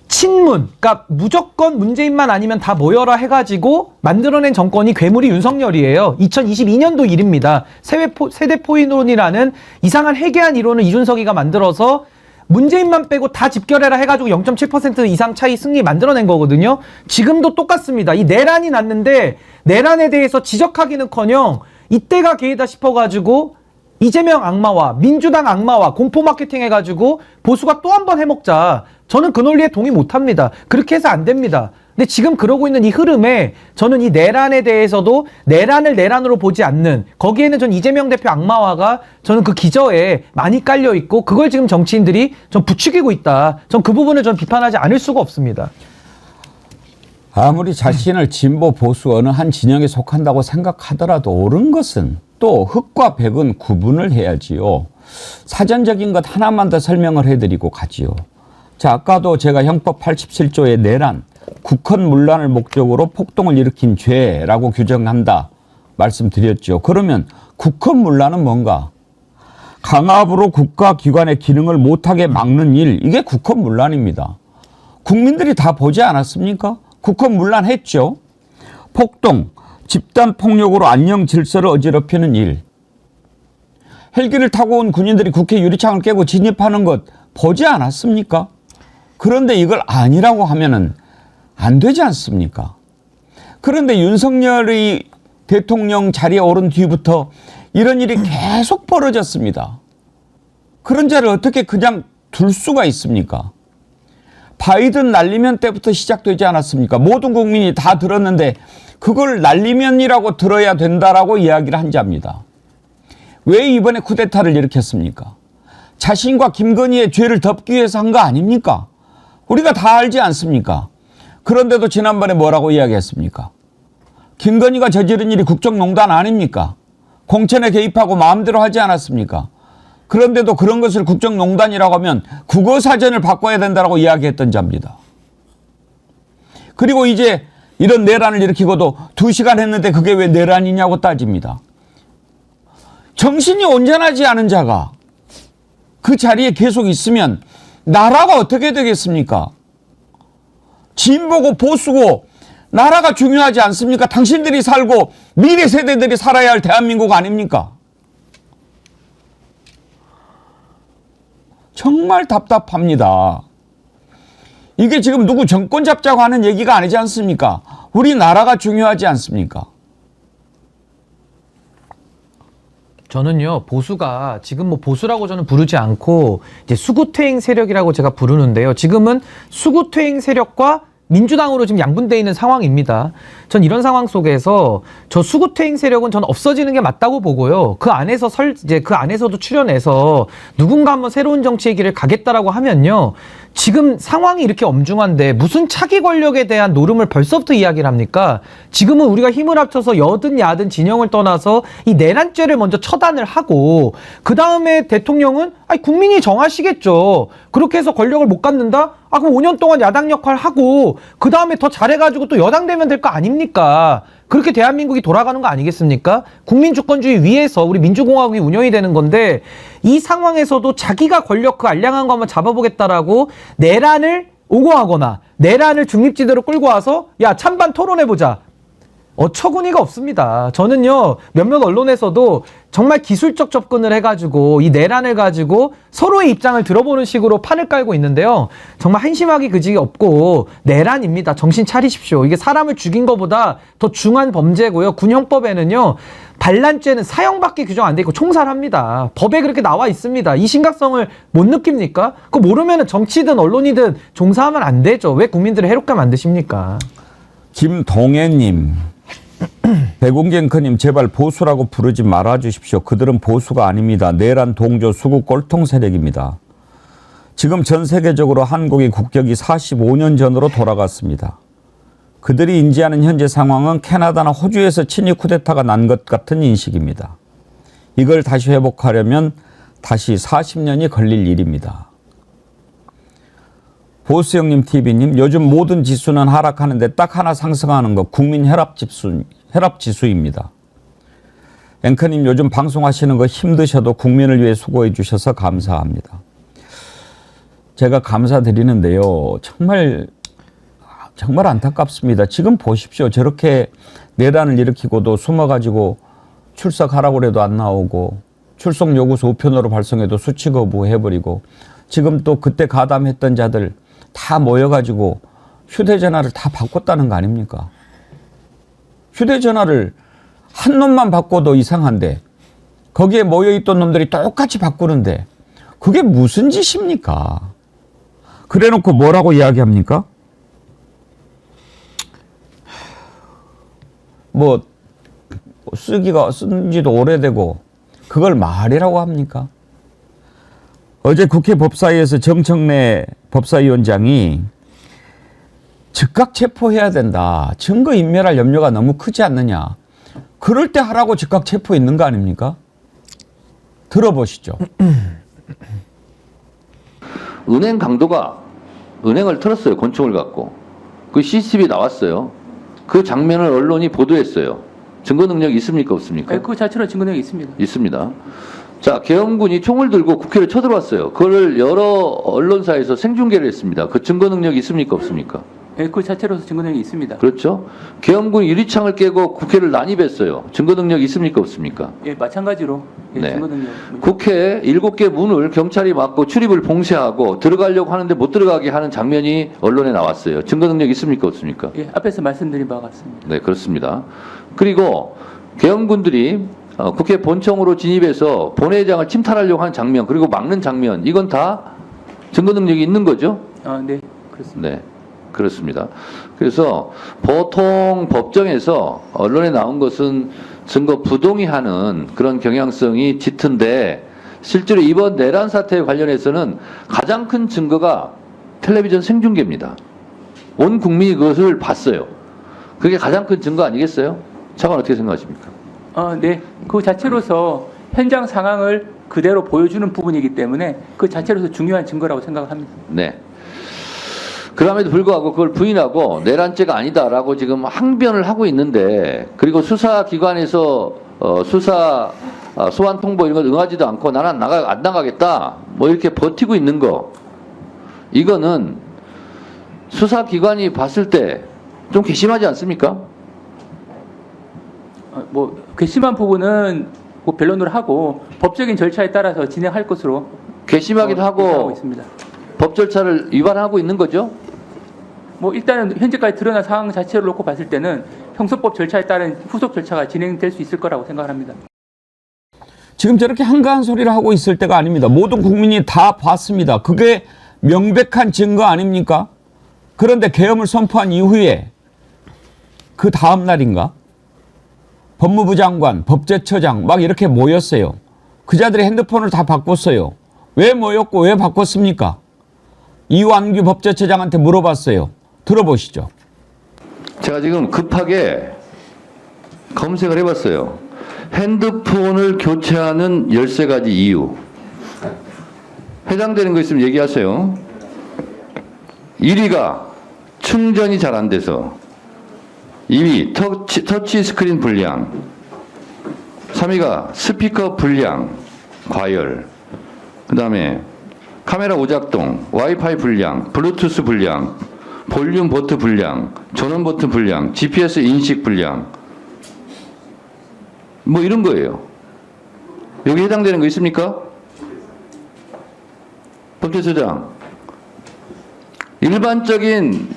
친문, 그러니까 무조건 문재인만 아니면 다 모여라 해가지고 만들어낸 정권이 괴물이 윤석열이에요. 2022년도 일입니다. 세대 포인론이라는 이상한 해괴한 이론을 이준석이가 만들어서 문재인만 빼고 다 집결해라 해가지고 0.7% 이상 차이 승리 만들어낸 거거든요. 지금도 똑같습니다. 이 내란이 났는데 내란에 대해서 지적하기는커녕 이때가 기회다 싶어가지고 이재명 악마와 민주당 악마와 공포 마케팅 해가지고 보수가 또 한 번 해먹자. 저는 그 논리에 동의 못합니다. 그렇게 해서 안 됩니다. 근데 지금 그러고 있는 이 흐름에 저는 이 내란에 대해서도 내란을 내란으로 보지 않는, 거기에는 전 이재명 대표 악마화가 저는 그 기저에 많이 깔려 있고 그걸 지금 정치인들이 전 부추기고 있다. 전 그 부분을 전 비판하지 않을 수가 없습니다. 아무리 자신을 진보 보수 어느 한 진영에 속한다고 생각하더라도 옳은 것은 또 흑과 백은 구분을 해야지요. 사전적인 것 하나만 더 설명을 해드리고 가지요. 자, 아까도 제가 형법 87조의 내란, 국헌문란을 목적으로 폭동을 일으킨 죄라고 규정한다 말씀드렸죠. 그러면 국헌문란은 뭔가? 강압으로 국가기관의 기능을 못하게 막는 일, 이게 국헌문란입니다. 국민들이 다 보지 않았습니까? 국헌문란했죠. 폭동, 집단폭력으로 안녕 질서를 어지럽히는 일. 헬기를 타고 온 군인들이 국회 유리창을 깨고 진입하는 것 보지 않았습니까? 그런데 이걸 아니라고 하면은 안 되지 않습니까? 그런데 윤석열이 대통령 자리에 오른 뒤부터 이런 일이 계속 벌어졌습니다. 그런 자를 어떻게 그냥 둘 수가 있습니까? 바이든 날리면 때부터 시작되지 않았습니까? 모든 국민이 다 들었는데 그걸 날리면이라고 들어야 된다라고 이야기를 한 자입니다. 왜 이번에 쿠데타를 일으켰습니까? 자신과 김건희의 죄를 덮기 위해서 한 거 아닙니까? 우리가 다 알지 않습니까? 그런데도 지난번에 뭐라고 이야기했습니까? 김건희가 저지른 일이 국정농단 아닙니까? 공천에 개입하고 마음대로 하지 않았습니까? 그런데도 그런 것을 국정농단이라고 하면 국어사전을 바꿔야 된다고 이야기했던 자입니다. 그리고 이제 이런 내란을 일으키고도 2시간 했는데 그게 왜 내란이냐고 따집니다. 정신이 온전하지 않은 자가 그 자리에 계속 있으면 나라가 어떻게 되겠습니까? 진보고 보수고 나라가 중요하지 않습니까? 당신들이 살고 미래 세대들이 살아야 할 대한민국 아닙니까? 정말 답답합니다. 이게 지금 누구 정권 잡자고 하는 얘기가 아니지 않습니까? 우리나라가 중요하지 않습니까? 저는요, 보수가 지금 보수라고 저는 부르지 않고 이제 수구퇴행 세력이라고 제가 부르는데요. 지금은 수구퇴행 세력과 민주당으로 지금 양분되어 있는 상황입니다. 전 이런 상황 속에서 저 수구퇴행 세력은 전 없어지는 게 맞다고 보고요. 그 안에서 이제 그 안에서도 출연해서 누군가 한번 새로운 정치의 길을 가겠다라고 하면요. 지금 상황이 이렇게 엄중한데 무슨 차기 권력에 대한 노름을 벌써부터 이야기를 합니까? 지금은 우리가 힘을 합쳐서 여든 야든 진영을 떠나서 이 내란죄를 먼저 처단을 하고 그 다음에 대통령은 아니 국민이 정하시겠죠. 그렇게 해서 권력을 못 갖는다? 아 그럼 5년 동안 야당 역할 하고 그 다음에 더 잘해가지고 또 여당 되면 될 거 아닙니까? 그렇게 대한민국이 돌아가는 거 아니겠습니까? 국민주권주의 위에서 우리 민주공화국이 운영이 되는 건데 이 상황에서도 자기가 권력 그 알량한 거 한번 잡아보겠다라고 내란을 오고하거나 내란을 중립지대로 끌고 와서 야 찬반 토론해보자. 어처구니가 없습니다. 저는요 몇몇 언론에서도 정말 기술적 접근을 해가지고 이 내란을 가지고 서로의 입장을 들어보는 식으로 판을 깔고 있는데요. 정말 한심하기 그지가 없고 내란입니다. 정신 차리십시오. 이게 사람을 죽인 것보다 더 중한 범죄고요. 군형법에는요 반란죄는 사형밖에 규정 안 돼 있고 총살합니다. 법에 그렇게 나와 있습니다. 이 심각성을 못 느낍니까? 그거 모르면 정치든 언론이든 종사하면 안 되죠. 왜 국민들을 해롭게 만드십니까? 김동애님, 백운기 앵커님 제발 보수라고 부르지 말아주십시오. 그들은 보수가 아닙니다. 내란 동조 수구 꼴통 세력입니다. 지금 전 세계적으로 한국의 국격이 45년 전으로 돌아갔습니다. 그들이 인지하는 현재 상황은 캐나다나 호주에서 친위 쿠데타가 난 것 같은 인식입니다. 이걸 다시 회복하려면 다시 40년이 걸릴 일입니다. 보수형님 TV님, 요즘 모든 지수는 하락하는데 딱 하나 상승하는 거 국민 혈압지수입니다. 앵커님 요즘 방송하시는 거 힘드셔도 국민을 위해 수고해 주셔서 감사합니다. 제가 감사드리는데요. 정말 안타깝습니다. 지금 보십시오. 저렇게 내란을 일으키고도 숨어가지고 출석하라고 해도 안 나오고 출석 요구서 우편으로 발송해도 수치 거부해버리고 지금 또 그때 가담했던 자들 다 모여가지고 휴대전화를 다 바꿨다는 거 아닙니까? 휴대전화를 한 놈만 바꿔도 이상한데 거기에 모여있던 놈들이 똑같이 바꾸는데 그게 무슨 짓입니까? 그래놓고 뭐라고 이야기합니까? 뭐 쓴 지도 오래되고 그걸 말이라고 합니까? 어제 국회 법사위에서 정청래 법사위원장이 즉각 체포해야 된다. 증거인멸할 염려가 너무 크지 않느냐. 그럴 때 하라고 즉각 체포했는 거 아닙니까? 들어보시죠. 은행 강도가 은행을 털었어요. 권총을 갖고. 그 CCTV 나왔어요. 그 장면을 언론이 보도했어요. 증거 능력이 있습니까? 없습니까? 그 자체로 증거 능력이 있습니다. 있습니다. 자, 계엄군이 총을 들고 국회를 쳐들어왔어요. 그걸 여러 언론사에서 생중계를 했습니다. 그 증거 능력이 있습니까? 없습니까? 그 자체로서 증거 능력이 있습니다. 그렇죠. 계엄군이 유리창을 깨고 국회를 난입했어요. 증거 능력이 있습니까? 없습니까? 예, 마찬가지로 네. 증거 능력. 국회 7개 문을 경찰이 막고 출입을 봉쇄하고 들어가려고 하는데 못 들어가게 하는 장면이 언론에 나왔어요. 증거 능력 있습니까? 없습니까? 예, 앞에서 말씀드린 바와 같습니다. 네, 그렇습니다. 그리고 계엄군들이 국회 본청으로 진입해서 본회의장을 침탈하려고 하는 장면, 그리고 막는 장면, 이건 다 증거 능력이 있는 거죠? 네, 그렇습니다. 네, 그렇습니다. 그래서 보통 법정에서 언론에 나온 것은 증거 부동의하는 그런 경향성이 짙은데 실제로 이번 내란 사태에 관련해서는 가장 큰 증거가 텔레비전 생중계입니다. 온 국민이 그것을 봤어요. 그게 가장 큰 증거 아니겠어요? 차관 어떻게 생각하십니까? 네, 그 자체로서 현장 상황을 그대로 보여주는 부분이기 때문에 그 자체로서 중요한 증거라고 생각합니다. 네. 그럼에도 불구하고 그걸 부인하고 내란죄가 아니다라고 지금 항변을 하고 있는데, 그리고 수사기관에서 소환 통보 이런 걸 응하지도 않고 나는 안 나가겠다 뭐 이렇게 버티고 있는 거, 이거는 수사기관이 봤을 때 좀 괘씸하지 않습니까? 뭐 괘씸한 부분은 뭐 변론을 하고 법적인 절차에 따라서 진행할 것으로 괘씸하기도 예상하고 하고 있습니다. 법 절차를 위반하고 있는 거죠? 뭐 일단은 현재까지 드러난 상황 자체를 놓고 봤을 때는 형사법 절차에 따른 후속 절차가 진행될 수 있을 거라고 생각합니다. 지금 저렇게 한가한 소리를 하고 있을 때가 아닙니다. 모든 국민이 다 봤습니다. 그게 명백한 증거 아닙니까? 그런데 계엄을 선포한 이후에 그 다음 날인가 법무부 장관, 법제처장 막 이렇게 모였어요. 그자들이 핸드폰을 다 바꿨어요. 왜 모였고 왜 바꿨습니까? 이완규 법제처장한테 물어봤어요. 들어보시죠. 제가 지금 급하게 검색을 해봤어요. 핸드폰을 교체하는 13가지 이유. 해당되는 거 있으면 얘기하세요. 1위가 충전이 잘 안 돼서. 2위 터치 스크린 불량. 3위가 스피커 불량, 과열. 그 다음에 카메라 오작동, 와이파이 불량, 블루투스 불량, 볼륨 버튼 불량, 전원 버튼 불량, GPS 인식 불량. 뭐 이런 거예요. 여기 해당되는 거 있습니까? 법제처장. 일반적인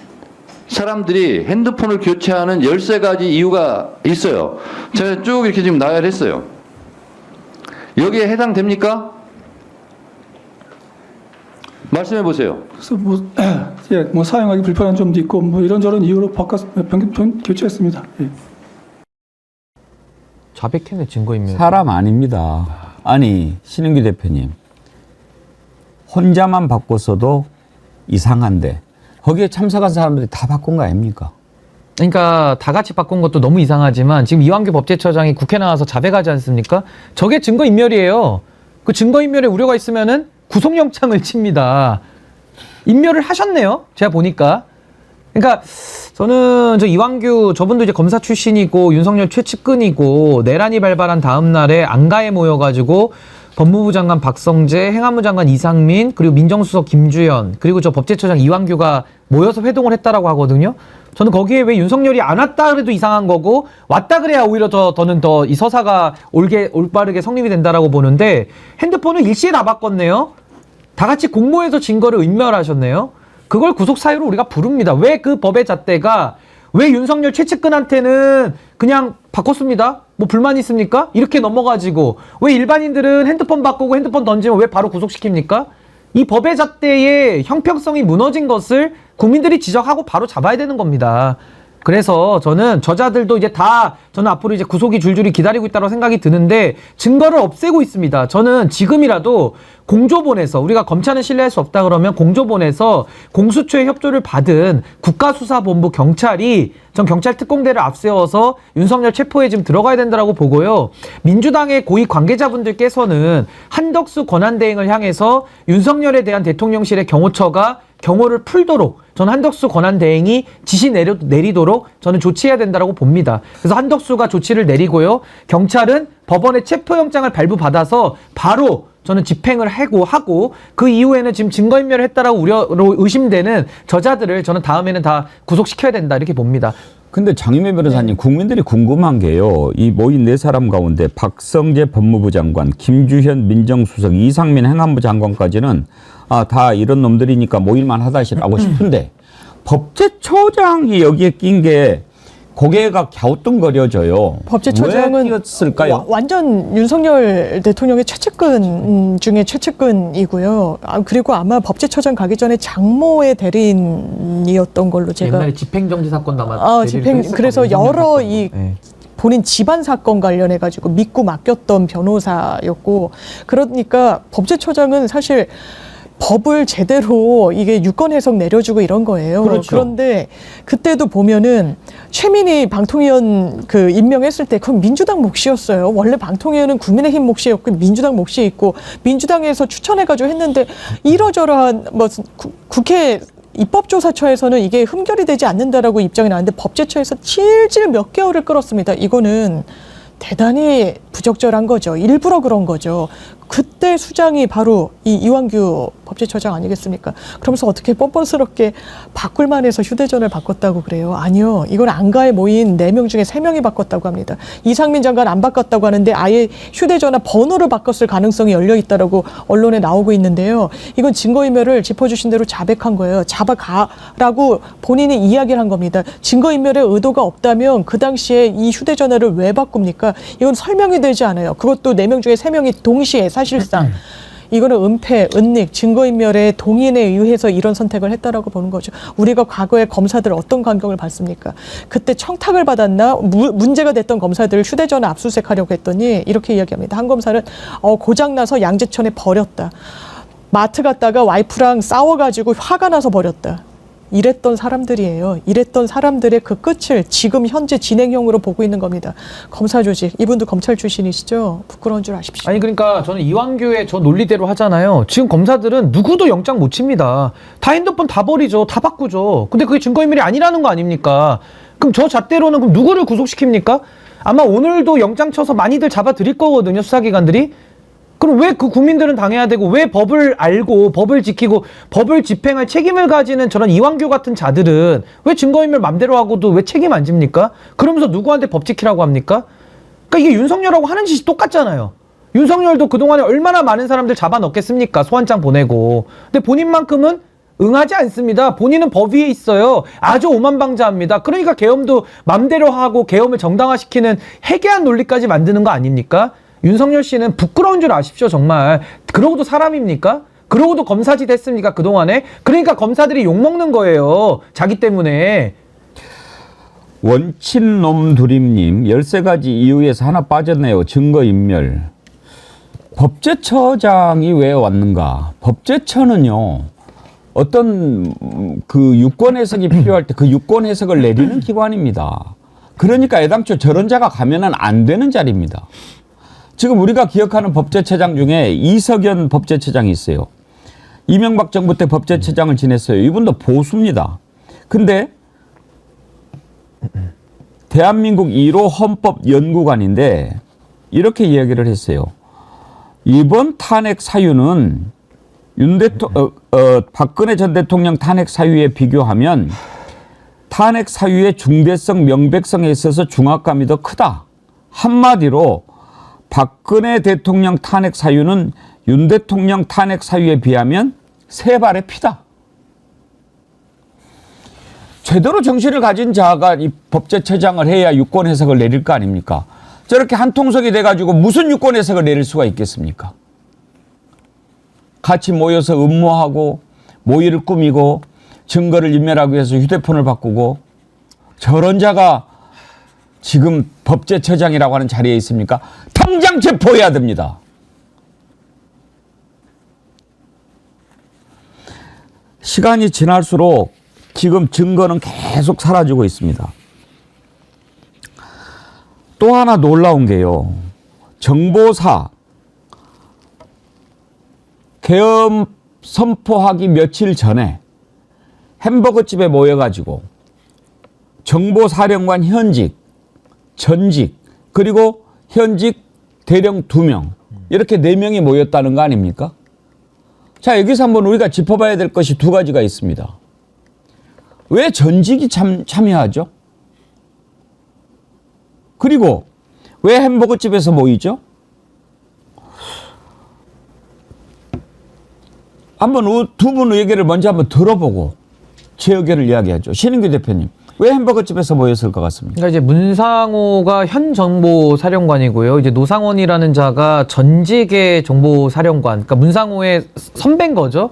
사람들이 핸드폰을 교체하는 13가지 이유가 있어요. 제가 쭉 이렇게 지금 나열했어요. 여기에 해당됩니까? 말씀해 보세요. 그래서 뭐 사용하기 불편한 점도 있고 뭐 이런저런 이유로 교체했습니다. 예. 자백했네 증거인멸. 사람 아닙니다. 아니 신은규 대표님 혼자만 바꿨어도 이상한데 거기에 참석한 사람들이 다 바꾼 거 아닙니까? 그러니까 다 같이 바꾼 것도 너무 이상하지만 지금 이완규 법제처장이 국회 나와서 자백하지 않습니까? 저게 증거인멸이에요. 그 증거인멸에 우려가 있으면은 구속영장을 칩니다. 인멸을 하셨네요. 제가 보니까. 그러니까 저는 저 이완규 저분도 이제 검사 출신이고 윤석열 최측근이고 내란이 발발한 다음 날에 안가에 모여가지고 법무부 장관 박성재, 행안부 장관 이상민, 그리고 민정수석 김주현, 그리고 저 법제처장 이완규가 모여서 회동을 했다라고 하거든요. 저는 거기에 왜 윤석열이 안 왔다 그래도 이상한 거고 왔다 그래야 오히려 저는 더 이 서사가 올바르게 성립이 된다라고 보는데 핸드폰을 일시에 다 바꿨네요. 다 같이 공모해서 증거를 인멸하셨네요. 그걸 구속 사유로 우리가 부릅니다. 왜 그 법의 잣대가 왜 윤석열 최측근한테는 그냥 바꿨습니다. 뭐 불만 있습니까? 이렇게 넘어가지고 왜 일반인들은 핸드폰 바꾸고 핸드폰 던지면 왜 바로 구속시킵니까? 이 법의 잣대의 형평성이 무너진 것을 국민들이 지적하고 바로 잡아야 되는 겁니다. 그래서 저는 저자들도 이제 저는 앞으로 이제 구속이 줄줄이 기다리고 있다고 생각이 드는데 증거를 없애고 있습니다. 저는 지금이라도 공조본에서 우리가 검찰은 신뢰할 수 없다 그러면 공조본에서 공수처의 협조를 받은 국가수사본부 경찰이 전 경찰 특공대를 앞세워서 윤석열 체포에 지금 들어가야 된다고 보고요. 민주당의 고위 관계자분들께서는 한덕수 권한대행을 향해서 윤석열에 대한 대통령실의 경호처가 경호를 풀도록 저는 한덕수 권한대행이 지시 내리도록 저는 조치해야 된다고 봅니다. 그래서 한덕수가 조치를 내리고요. 경찰은 법원의 체포영장을 발부받아서 바로 저는 집행을 하고 그 이후에는 지금 증거인멸을 했다라고 우려로 의심되는 저자들을 저는 다음에는 다 구속시켜야 된다 이렇게 봅니다. 근데 장윤배 변호사님 궁민들이 궁금한 게요. 이 모인 네 사람 가운데 박성재 법무부 장관, 김주현 민정수석, 이상민 행안부 장관까지는 다 이런 놈들이니까 모일만 하다시라고 싶은데 법제처장이 여기에 낀 게 고개가 갸우뚱거려져요. 법제처장은 왜 끼었을까요? 완전 윤석열 대통령의 최측근 중에 최측근이고요. 그리고 아마 법제처장 가기 전에 장모의 대리인이었던 걸로 제가 옛날에 집행정지 사건 남았. 그래서 여러 이 본인 집안 사건 관련해 가지고 믿고 맡겼던 변호사였고 그러니까 법제처장은 사실 법을 제대로 이게 유권 해석 내려주고 이런 거예요. 그렇죠. 그런데 그때도 보면은 최민희 방통위원 그 임명했을 때 그건 민주당 몫이었어요. 원래 방통위원은 국민의힘 몫이었고 민주당 몫이 있고 민주당에서 추천해가지고 했는데 이러저러한 뭐 국회 입법조사처에서는 이게 흠결이 되지 않는다라고 입장이 나왔는데 법제처에서 질질 몇 개월을 끌었습니다. 이거는 대단히 부적절한 거죠. 일부러 그런 거죠. 그때 수장이 바로 이 이완규 법제처장 아니겠습니까? 그러면서 어떻게 뻔뻔스럽게 바꿀만 해서 휴대전화를 바꿨다고 그래요? 아니요. 이건 안가에 모인 4명 중에 3명이 바꿨다고 합니다. 이상민 장관 안 바꿨다고 하는데 아예 휴대전화 번호를 바꿨을 가능성이 열려 있다라고 언론에 나오고 있는데요. 이건 증거인멸을 짚어주신 대로 자백한 거예요. 잡아가라고 본인이 이야기를 한 겁니다. 증거인멸의 의도가 없다면 그 당시에 이 휴대전화를 왜 바꿉니까? 이건 설명이 되지 않아요. 그것도 4명 중에 3명이 동시에 사실상 이거는 은폐, 은닉, 증거인멸의 동인에 의해서 이런 선택을 했다라고 보는 거죠. 우리가 과거에 검사들 어떤 감경을 받습니까? 그때 청탁을 받았나? 문제가 됐던 검사들을 휴대전화 압수수색하려고 했더니 이렇게 이야기합니다. 한 검사는 고장나서 양재천에 버렸다. 마트 갔다가 와이프랑 싸워가지고 화가 나서 버렸다. 이랬던 사람들이에요. 이랬던 사람들의 그 끝을 지금 현재 진행형으로 보고 있는 겁니다. 검사 조직, 이분도 검찰 출신이시죠? 부끄러운 줄 아십시오. 아니 그러니까 저는 이완규의 저 논리대로 하잖아요. 지금 검사들은 누구도 영장 못 칩니다. 다 핸드폰 다 버리죠. 다 바꾸죠. 근데 그게 증거인멸이 아니라는 거 아닙니까? 그럼 저 잣대로는 그럼 누구를 구속시킵니까? 아마 오늘도 영장 쳐서 많이들 잡아드릴 거거든요. 수사기관들이. 그럼 왜 그 국민들은 당해야 되고 왜 법을 알고 법을 지키고 법을 집행할 책임을 가지는 저런 이완규 같은 자들은 왜 증거인멸 맘대로 하고도 왜 책임 안 집니까? 그러면서 누구한테 법 지키라고 합니까? 그러니까 이게 윤석열하고 하는 짓이 똑같잖아요. 윤석열도 그동안에 얼마나 많은 사람들 잡아넣겠습니까? 소환장 보내고. 근데 본인만큼은 응하지 않습니다. 본인은 법 위에 있어요. 아주 오만방자합니다. 그러니까 계엄도 맘대로 하고 계엄을 정당화시키는 해괴한 논리까지 만드는 거 아닙니까? 윤석열 씨는 부끄러운 줄 아십시오, 정말. 그러고도 사람입니까? 그러고도 검사짓 했습니까, 그동안에? 그러니까 검사들이 욕먹는 거예요. 자기 때문에. 원친놈두림님 13가지 이유에서 하나 빠졌네요. 증거인멸. 법제처장이 왜 왔는가? 법제처는요, 어떤 그 유권 해석이 필요할 때 그 유권 해석을 내리는 기관입니다. 그러니까 애당초 저런 자가 가면은 안 되는 자리입니다. 지금 우리가 기억하는 법제처장 중에 이석연 법제처장이 있어요. 이명박 정부 때 법제처장을 지냈어요. 이분도 보수입니다. 근데 대한민국 1호 헌법연구관인데 이렇게 이야기를 했어요. 이번 탄핵 사유는 박근혜 전 대통령 탄핵 사유에 비교하면 탄핵 사유의 중대성, 명백성에 있어서 중압감이 더 크다. 한마디로 박근혜 대통령 탄핵 사유는 윤 대통령 탄핵 사유에 비하면 세 발의 피다. 제대로 정신을 가진 자가 이 법제처장을 해야 유권 해석을 내릴 거 아닙니까? 저렇게 한 통속이 돼가지고 무슨 유권 해석을 내릴 수가 있겠습니까? 같이 모여서 음모하고 모의를 꾸미고 증거를 인멸하기 위해서 휴대폰을 바꾸고 저런 자가 지금 법제처장이라고 하는 자리에 있습니까? 당장 체포해야 됩니다. 시간이 지날수록 지금 증거는 계속 사라지고 있습니다. 또 하나 놀라운 게요. 정보사 계엄 선포하기 며칠 전에 햄버거집에 모여가지고 정보사령관 현직, 전직, 그리고 현직 대령 2명, 이렇게 4명이 모였다는 거 아닙니까? 자, 여기서 한번 우리가 짚어봐야 될 것이 2가지가 있습니다. 왜 전직이 참여하죠? 그리고 왜 햄버거집에서 모이죠? 한번 두 분 얘기를 먼저 한번 들어보고 제 의견을 이야기하죠. 신인규 대표님, 왜 햄버거집에서 모였을 것 같습니까? 그러니까 이제 문상호가 현 정보사령관이고요. 이제 노상원이라는 자가 전직의 정보사령관. 그러니까 문상호의 선배인 거죠.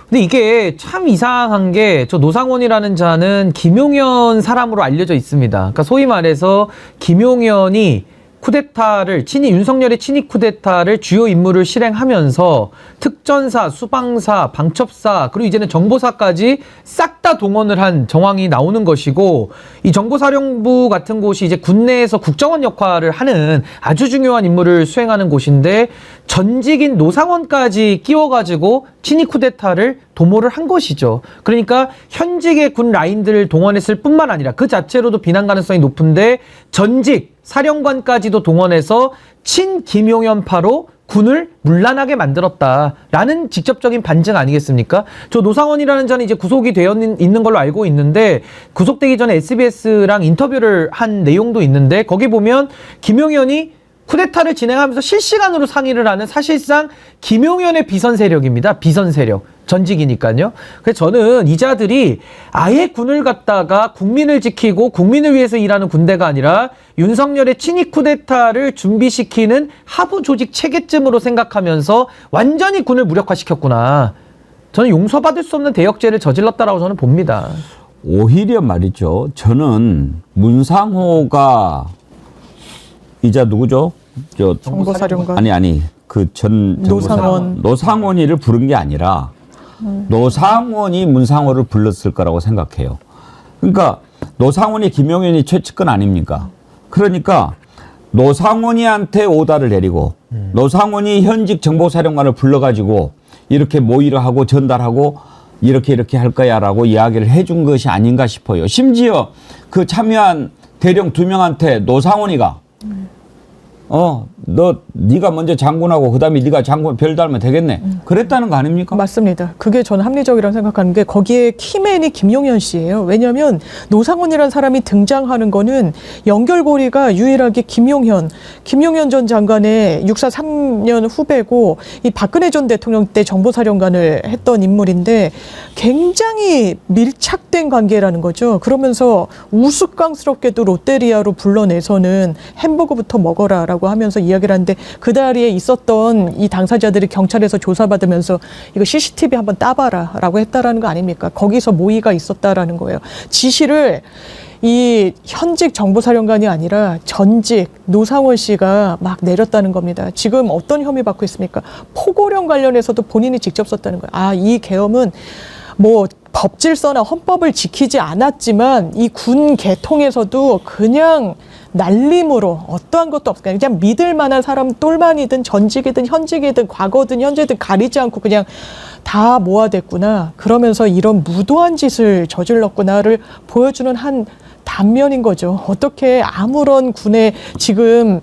근데 이게 참 이상한 게 저 노상원이라는 자는 김용현 사람으로 알려져 있습니다. 그러니까 소위 말해서 김용현이 쿠데타를 윤석열의 친위 쿠데타를 주요 임무를 실행하면서 특전사, 수방사, 방첩사, 그리고 이제는 정보사까지 싹 다 동원을 한 정황이 나오는 것이고, 이 정보사령부 같은 곳이 이제 국내에서 국정원 역할을 하는 아주 중요한 임무를 수행하는 곳인데 전직인 노상원까지 끼워가지고 친위 쿠데타를 도모를 한 것이죠. 그러니까 현직의 군 라인들을 동원했을 뿐만 아니라 그 자체로도 비난 가능성이 높은데 전직 사령관까지도 동원해서 친 김용현파로 군을 문란하게 만들었다라는 직접적인 반증 아니겠습니까? 저 노상원이라는 자는 이제 구속이 되어 있는 걸로 알고 있는데, 구속되기 전에 SBS랑 인터뷰를 한 내용도 있는데, 거기 보면 김용현이 쿠데타를 진행하면서 실시간으로 상의를 하는 사실상 김용현의 비선 세력입니다. 비선 세력. 전직이니까요. 그래서 저는 이자들이 아예 군을 갖다가 국민을 지키고 국민을 위해서 일하는 군대가 아니라 윤석열의 친위 쿠데타를 준비시키는 하부 조직 체계쯤으로 생각하면서 완전히 군을 무력화시켰구나. 저는 용서받을 수 없는 대역죄를 저질렀다라고 저는 봅니다. 오히려 말이죠. 저는 문상호가 이자 누구죠? 정보사령관. 아니 그 전 노상원이를 부른 게 아니라 노상원이 문상호를 불렀을 거라고 생각해요. 그러니까 노상원이 김용현이 최측근 아닙니까? 그러니까 노상원이한테 오다를 내리고 노상원이 현직 정보사령관을 불러가지고 이렇게 모의를 하고 전달하고 이렇게 할 거야라고 이야기를 해준 것이 아닌가 싶어요. 심지어 그 참여한 대령 2명한테 노상원이가 네가 먼저 장군하고 그다음에 네가 장군 별 달면 되겠네. 그랬다는 거 아닙니까? 맞습니다. 그게 저는 합리적이라고 생각하는 게 거기에 키맨이 김용현 씨예요. 왜냐하면 노상원이라는 사람이 등장하는 거는 연결고리가 유일하게 김용현 전 장관의 6.4 3년 후배고 이 박근혜 전 대통령 때 정보사령관을 했던 인물인데 굉장히 밀착된 관계라는 거죠. 그러면서 우스꽝스럽게도 롯데리아로 불러내서는 햄버거부터 먹어라라고 하면서 이야기를 하는데 그 자리에 있었던 이 당사자들이 경찰에서 조사받으면서 이거 CCTV 한번 따봐라라고 했다라는 거 아닙니까? 거기서 모의가 있었다라는 거예요. 지시를 이 현직 정보사령관이 아니라 전직 노상원 씨가 막 내렸다는 겁니다. 지금 어떤 혐의 받고 있습니까? 포고령 관련해서도 본인이 직접 썼다는 거예요. 아, 이 계엄은 뭐 법질서나 헌법을 지키지 않았지만 이 군 계통에서도 그냥 날림으로 어떠한 것도 없어요. 그냥 믿을 만한 사람 똘만이든 전직이든 현직이든 과거든 현재든 가리지 않고 그냥 다 모아댔구나. 그러면서 이런 무도한 짓을 저질렀구나를 보여주는 한 단면인 거죠. 어떻게 아무런 군에 지금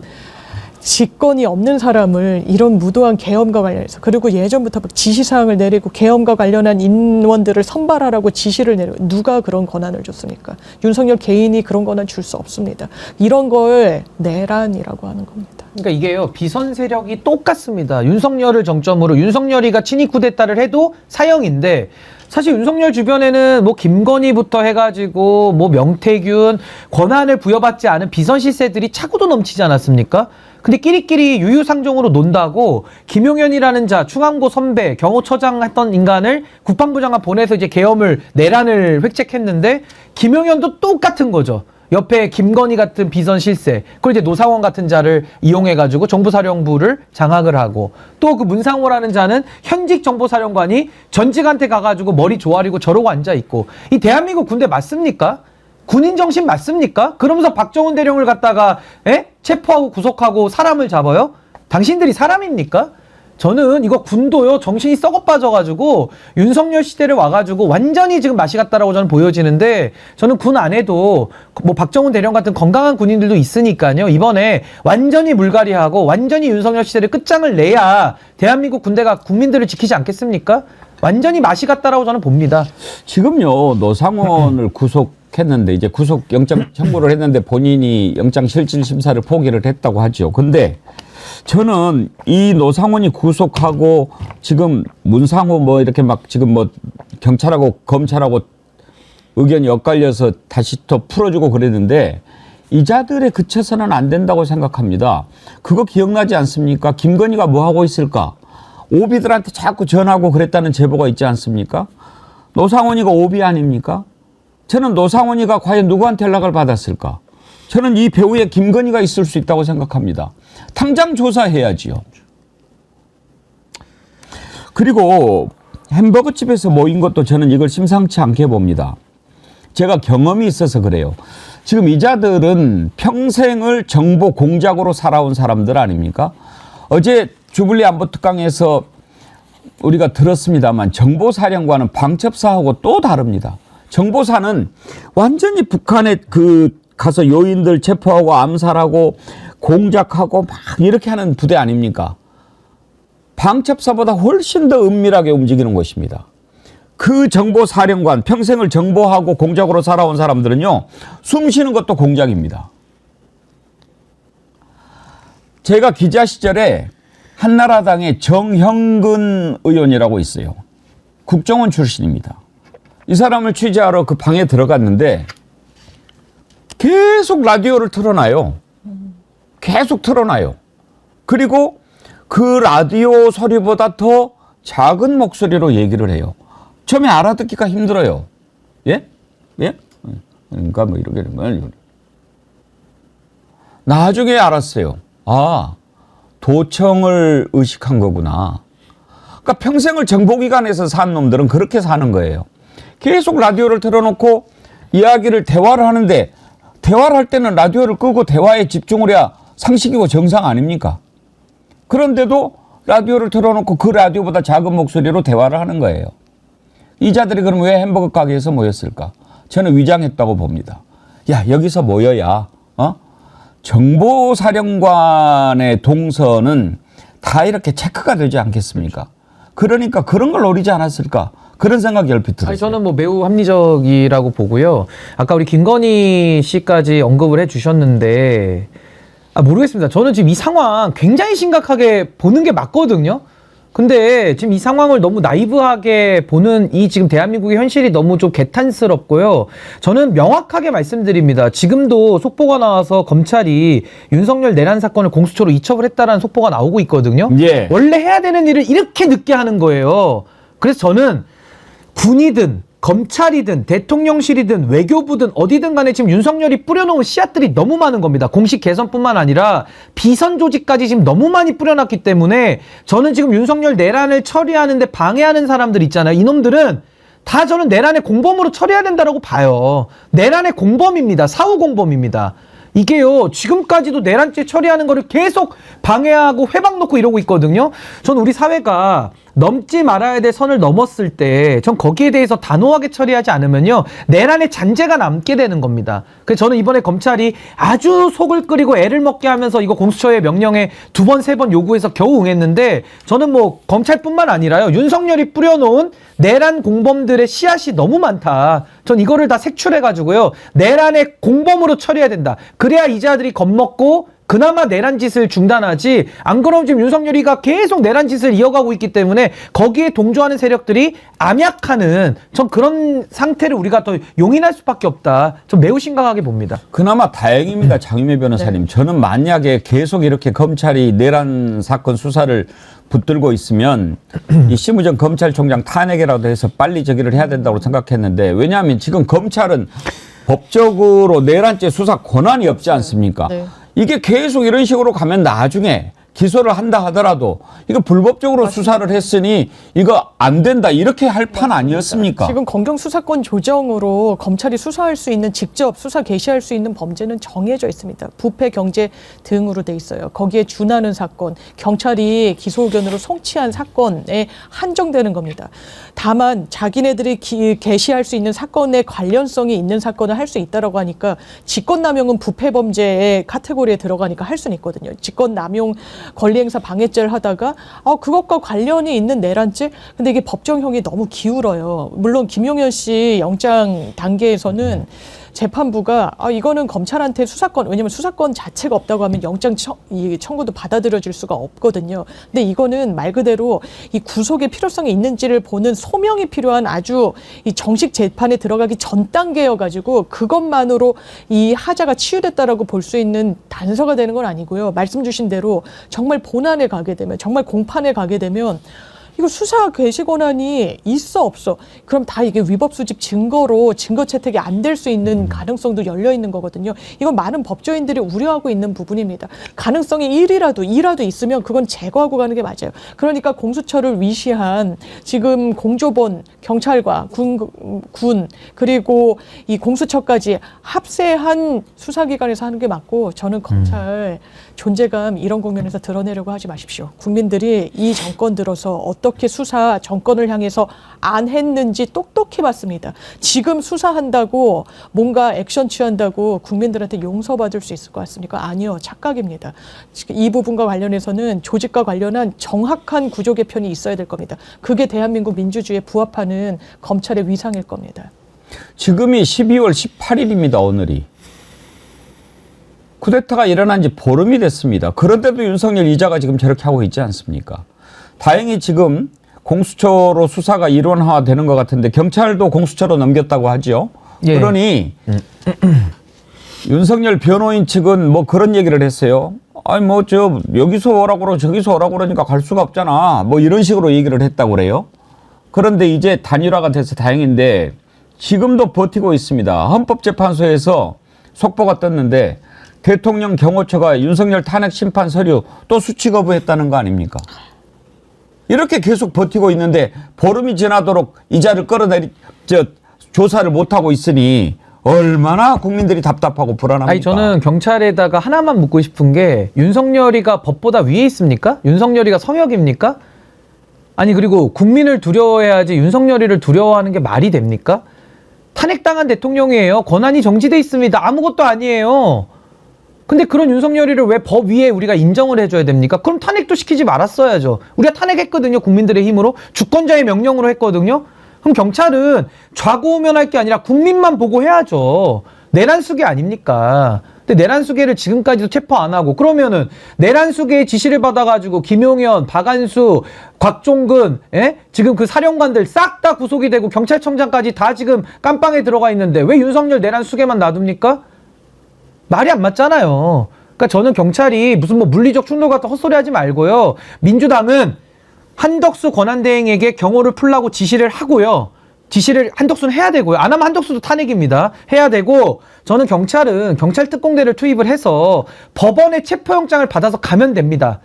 직권이 없는 사람을 이런 무도한 계엄과 관련해서 그리고 예전부터 막 지시사항을 내리고 계엄과 관련한 인원들을 선발하라고 지시를 내리고 누가 그런 권한을 줬습니까? 윤석열 개인이 그런 권한 줄 수 없습니다. 이런 걸 내란이라고 하는 겁니다. 그러니까 이게요, 비선 세력이 똑같습니다. 윤석열을 정점으로 윤석열이가 친위 쿠데타를 해도 사형인데 사실 윤석열 주변에는 뭐 김건희부터 해가지고 뭐 명태균 권한을 부여받지 않은 비선 실세들이 차고도 넘치지 않았습니까? 근데 끼리끼리 유유상종으로 논다고 김용현이라는 자, 충암고 선배, 경호처장 했던 인간을 국방부 장관 보내서 이제 계엄을 내란을 획책했는데 김용현도 똑같은 거죠. 옆에 김건희 같은 비선 실세, 그리고 이제 노상원 같은 자를 이용해가지고 정보사령부를 장악을 하고 또 그 문상호라는 자는 현직 정보사령관이 전직한테 가가지고 머리 조아리고 저러고 앉아있고 이 대한민국 군대 맞습니까? 군인 정신 맞습니까? 그러면서 박정훈 대령을 갖다가 체포하고 구속하고 사람을 잡아요? 당신들이 사람입니까? 저는 이거 군도요 정신이 썩어 빠져가지고 윤석열 시대를 와가지고 완전히 지금 맛이 갔다라고 저는 보여지는데 저는 군 안에도 뭐 박정훈 대령 같은 건강한 군인들도 있으니까요 이번에 완전히 물갈이하고 완전히 윤석열 시대를 끝장을 내야 대한민국 군대가 국민들을 지키지 않겠습니까? 완전히 맛이 갔다라고 저는 봅니다. 지금요 노상원을 구속했는데 이제 구속 영장 청구를 했는데 본인이 영장 실질 심사를 포기를 했다고 하죠. 근데 저는 이 노상원이 구속하고 지금 문상호 뭐 이렇게 막 지금 뭐 경찰하고 검찰하고 의견이 엇갈려서 다시 또 풀어주고 그랬는데 이 자들에 그쳐서는 안 된다고 생각합니다. 그거 기억나지 않습니까? 김건희가 뭐 하고 있을까? 오비들한테 자꾸 전하고 그랬다는 제보가 있지 않습니까? 노상원이가 오비 아닙니까? 저는 노상원이가 과연 누구한테 연락을 받았을까? 저는 이 배후에 김건희가 있을 수 있다고 생각합니다. 당장 조사해야지요. 그리고 햄버거 집에서 모인 것도 저는 이걸 심상치 않게 봅니다. 제가 경험이 있어서 그래요. 지금 이 자들은 평생을 정보 공작으로 살아온 사람들 아닙니까? 어제 주블리 안보특강에서 우리가 들었습니다만 정보사령관은 방첩사하고 또 다릅니다. 정보사는 완전히 북한의 가서 요인들 체포하고 암살하고 공작하고 막 이렇게 하는 부대 아닙니까? 방첩사보다 훨씬 더 은밀하게 움직이는 것입니다. 그 정보사령관, 평생을 정보하고 공작으로 살아온 사람들은요, 숨 쉬는 것도 공작입니다. 제가 기자 시절에 한나라당의 정형근 의원이라고 있어요. 국정원 출신입니다. 이 사람을 취재하러 그 방에 들어갔는데 계속 라디오를 틀어놔요. 계속 틀어놔요. 그리고 그 라디오 소리보다 더 작은 목소리로 얘기를 해요. 처음에 알아듣기가 힘들어요. 예? 예? 그러니까 뭐 이렇게 되는 거예요. 나중에 알았어요. 아, 도청을 의식한 거구나. 그러니까 평생을 정보기관에서 산 놈들은 그렇게 사는 거예요. 계속 라디오를 틀어놓고 이야기를 대화를 하는데 대화를 할 때는 라디오를 끄고 대화에 집중을 해야 상식이고 정상 아닙니까? 그런데도 라디오를 틀어놓고 그 라디오보다 작은 목소리로 대화를 하는 거예요. 이 자들이 그럼 왜 햄버거 가게에서 모였을까? 저는 위장했다고 봅니다. 야, 여기서 모여야 정보사령관의 동선은 다 이렇게 체크가 되지 않겠습니까? 그러니까 그런 걸 노리지 않았을까? 그런 생각이 얼핏 들었어요. 아니, 저는 뭐 매우 합리적이라고 보고요. 아까 우리 김건희 씨까지 언급을 해주셨는데 모르겠습니다. 저는 지금 이 상황 굉장히 심각하게 보는 게 맞거든요. 근데 지금 이 상황을 너무 나이브하게 보는 이 지금 대한민국의 현실이 너무 좀 개탄스럽고요. 저는 명확하게 말씀드립니다. 지금도 속보가 나와서 검찰이 윤석열 내란 사건을 공수처로 이첩을 했다라는 속보가 나오고 있거든요. 예. 원래 해야 되는 일을 이렇게 늦게 하는 거예요. 그래서 저는 군이든 검찰이든 대통령실이든 외교부든 어디든 간에 지금 윤석열이 뿌려놓은 씨앗들이 너무 많은 겁니다. 공식 개선뿐만 아니라 비선 조직까지 지금 너무 많이 뿌려놨기 때문에 저는 지금 윤석열 내란을 처리하는데 방해하는 사람들 있잖아요. 이놈들은 다 저는 내란의 공범으로 처리해야 된다고 봐요. 내란의 공범입니다. 사후 공범입니다. 이게요, 지금까지도 내란죄 처리하는 거를 계속 방해하고 회방 놓고 이러고 있거든요. 전 우리 사회가 넘지 말아야 될 선을 넘었을 때 전 거기에 대해서 단호하게 처리하지 않으면요, 내란의 잔재가 남게 되는 겁니다. 그래서 저는 이번에 검찰이 아주 속을 끓이고 애를 먹게 하면서 이거 공수처의 명령에 2번, 3번 요구해서 겨우 응했는데, 저는 뭐 검찰뿐만 아니라요, 윤석열이 뿌려놓은 내란 공범들의 씨앗이 너무 많다. 전 이거를 다 색출해가지고요, 내란의 공범으로 처리해야 된다. 그래야 이 자들이 겁먹고 그나마 내란 짓을 중단하지, 안 그러면 지금 윤석열이가 계속 내란 짓을 이어가고 있기 때문에 거기에 동조하는 세력들이 암약하는, 전 그런 상태를 우리가 더 용인할 수밖에 없다. 전 매우 심각하게 봅니다. 그나마 다행입니다. 장유미 변호사님. 저는 만약에 계속 이렇게 검찰이 내란 사건 수사를 붙들고 있으면 이 심우정 검찰총장 탄핵이라도 해서 빨리 저기를 해야 된다고 생각했는데, 왜냐하면 지금 검찰은 법적으로 내란죄 수사 권한이 없지 않습니까? 네. 이게 계속 이런 식으로 가면 나중에 기소를 한다 하더라도 이거 불법적으로 수사를 했으니 이거 안 된다, 이렇게 할 판 아니었습니까? 지금 검경 수사권 조정으로 검찰이 수사할 수 있는, 직접 수사 개시할 수 있는 범죄는 정해져 있습니다. 부패, 경제 등으로 돼 있어요. 거기에 준하는 사건, 경찰이 기소 의견으로 송치한 사건에 한정되는 겁니다. 다만 자기네들이 개시할 수 있는 사건에 관련성이 있는 사건을 할 수 있다라고 하니까, 직권남용은 부패 범죄의 카테고리에 들어가니까 할 수는 있거든요. 직권남용 권리행사 방해죄를 하다가 그것과 관련이 있는 내란죄? 근데 이게 법정형이 너무 기울어요. 물론 김용현 씨 영장 단계에서는 재판부가 이거는 검찰한테 수사권, 왜냐면 수사권 자체가 없다고 하면 영장 청구도 받아들여질 수가 없거든요. 근데 이거는 말 그대로 이 구속의 필요성이 있는지를 보는 소명이 필요한 아주 이 정식 재판에 들어가기 전 단계여가지고 그것만으로 이 하자가 치유됐다라고 볼 수 있는 단서가 되는 건 아니고요. 말씀 주신 대로 정말 본안에 가게 되면, 정말 공판에 가게 되면 이거 수사 개시 권한이 있어 없어, 그럼 다 이게 위법 수집 증거로 증거 채택이 안 될 수 있는 가능성도 열려 있는 거거든요. 이건 많은 법조인들이 우려하고 있는 부분입니다. 가능성이 1이라도 있으면 그건 제거하고 가는 게 맞아요. 그러니까 공수처를 위시한 지금 공조본, 경찰과 군 그리고 이 공수처까지 합세한 수사기관에서 하는 게 맞고, 저는 검찰 존재감 이런 국면에서 드러내려고 하지 마십시오. 국민들이 이 정권 들어서 어떻게 수사 정권을 향해서 안 했는지 똑똑히 봤습니다. 지금 수사한다고 뭔가 액션 취한다고 국민들한테 용서받을 수 있을 것 같습니까? 아니요, 착각입니다. 이 부분과 관련해서는 조직과 관련한 정확한 구조 개편이 있어야 될 겁니다. 그게 대한민국 민주주의에 부합하는 검찰의 위상일 겁니다. 지금이 12월 18일입니다. 오늘이. 쿠데타가 일어난 지 보름이 됐습니다. 그런데도 윤석열 이자가 지금 저렇게 하고 있지 않습니까? 다행히 지금 공수처로 수사가 일원화되는 것 같은데 경찰도 공수처로 넘겼다고 하죠. 예. 그러니 윤석열 변호인 측은 뭐 그런 얘기를 했어요. 아니 뭐 저 여기서 오라고 그러고 저기서 오라고 그러니까 갈 수가 없잖아. 뭐 이런 식으로 얘기를 했다고 그래요. 그런데 이제 단일화가 돼서 다행인데 지금도 버티고 있습니다. 헌법재판소에서 속보가 떴는데 대통령 경호처가 윤석열 탄핵 심판 서류 또 수치 거부했다는 거 아닙니까? 이렇게 계속 버티고 있는데 보름이 지나도록 이자를 조사를 못하고 있으니 얼마나 국민들이 답답하고 불안합니까? 아니 저는 경찰에다가 하나만 묻고 싶은 게 윤석열이가 법보다 위에 있습니까? 윤석열이가 성역입니까? 아니 그리고 국민을 두려워해야지 윤석열이를 두려워하는 게 말이 됩니까? 탄핵당한 대통령이에요. 권한이 정지돼 있습니다. 아무것도 아니에요. 근데 그런 윤석열이를 왜 법 위에 우리가 인정을 해줘야 됩니까? 그럼 탄핵도 시키지 말았어야죠. 우리가 탄핵했거든요. 국민들의 힘으로. 주권자의 명령으로 했거든요. 그럼 경찰은 좌고우면할 게 아니라 국민만 보고 해야죠. 내란수계 아닙니까? 근데 내란수계를 지금까지도 체포 안 하고 그러면은 내란수계의 지시를 받아가지고 김용현, 박안수, 곽종근, 지금 그 사령관들 싹 다 구속이 되고 경찰청장까지 다 지금 깜빵에 들어가 있는데 왜 윤석열 내란수계만 놔둡니까? 말이 안 맞잖아요. 그러니까 저는 경찰이 무슨 뭐 물리적 충돌 같은 헛소리 하지 말고요. 민주당은 한덕수 권한대행에게 경호를 풀라고 지시를 하고요. 지시를 한덕수는 해야 되고요. 안 하면 한덕수도 탄핵입니다. 해야 되고 저는 경찰은 경찰 특공대를 투입을 해서 법원의 체포영장을 받아서 가면 됩니다.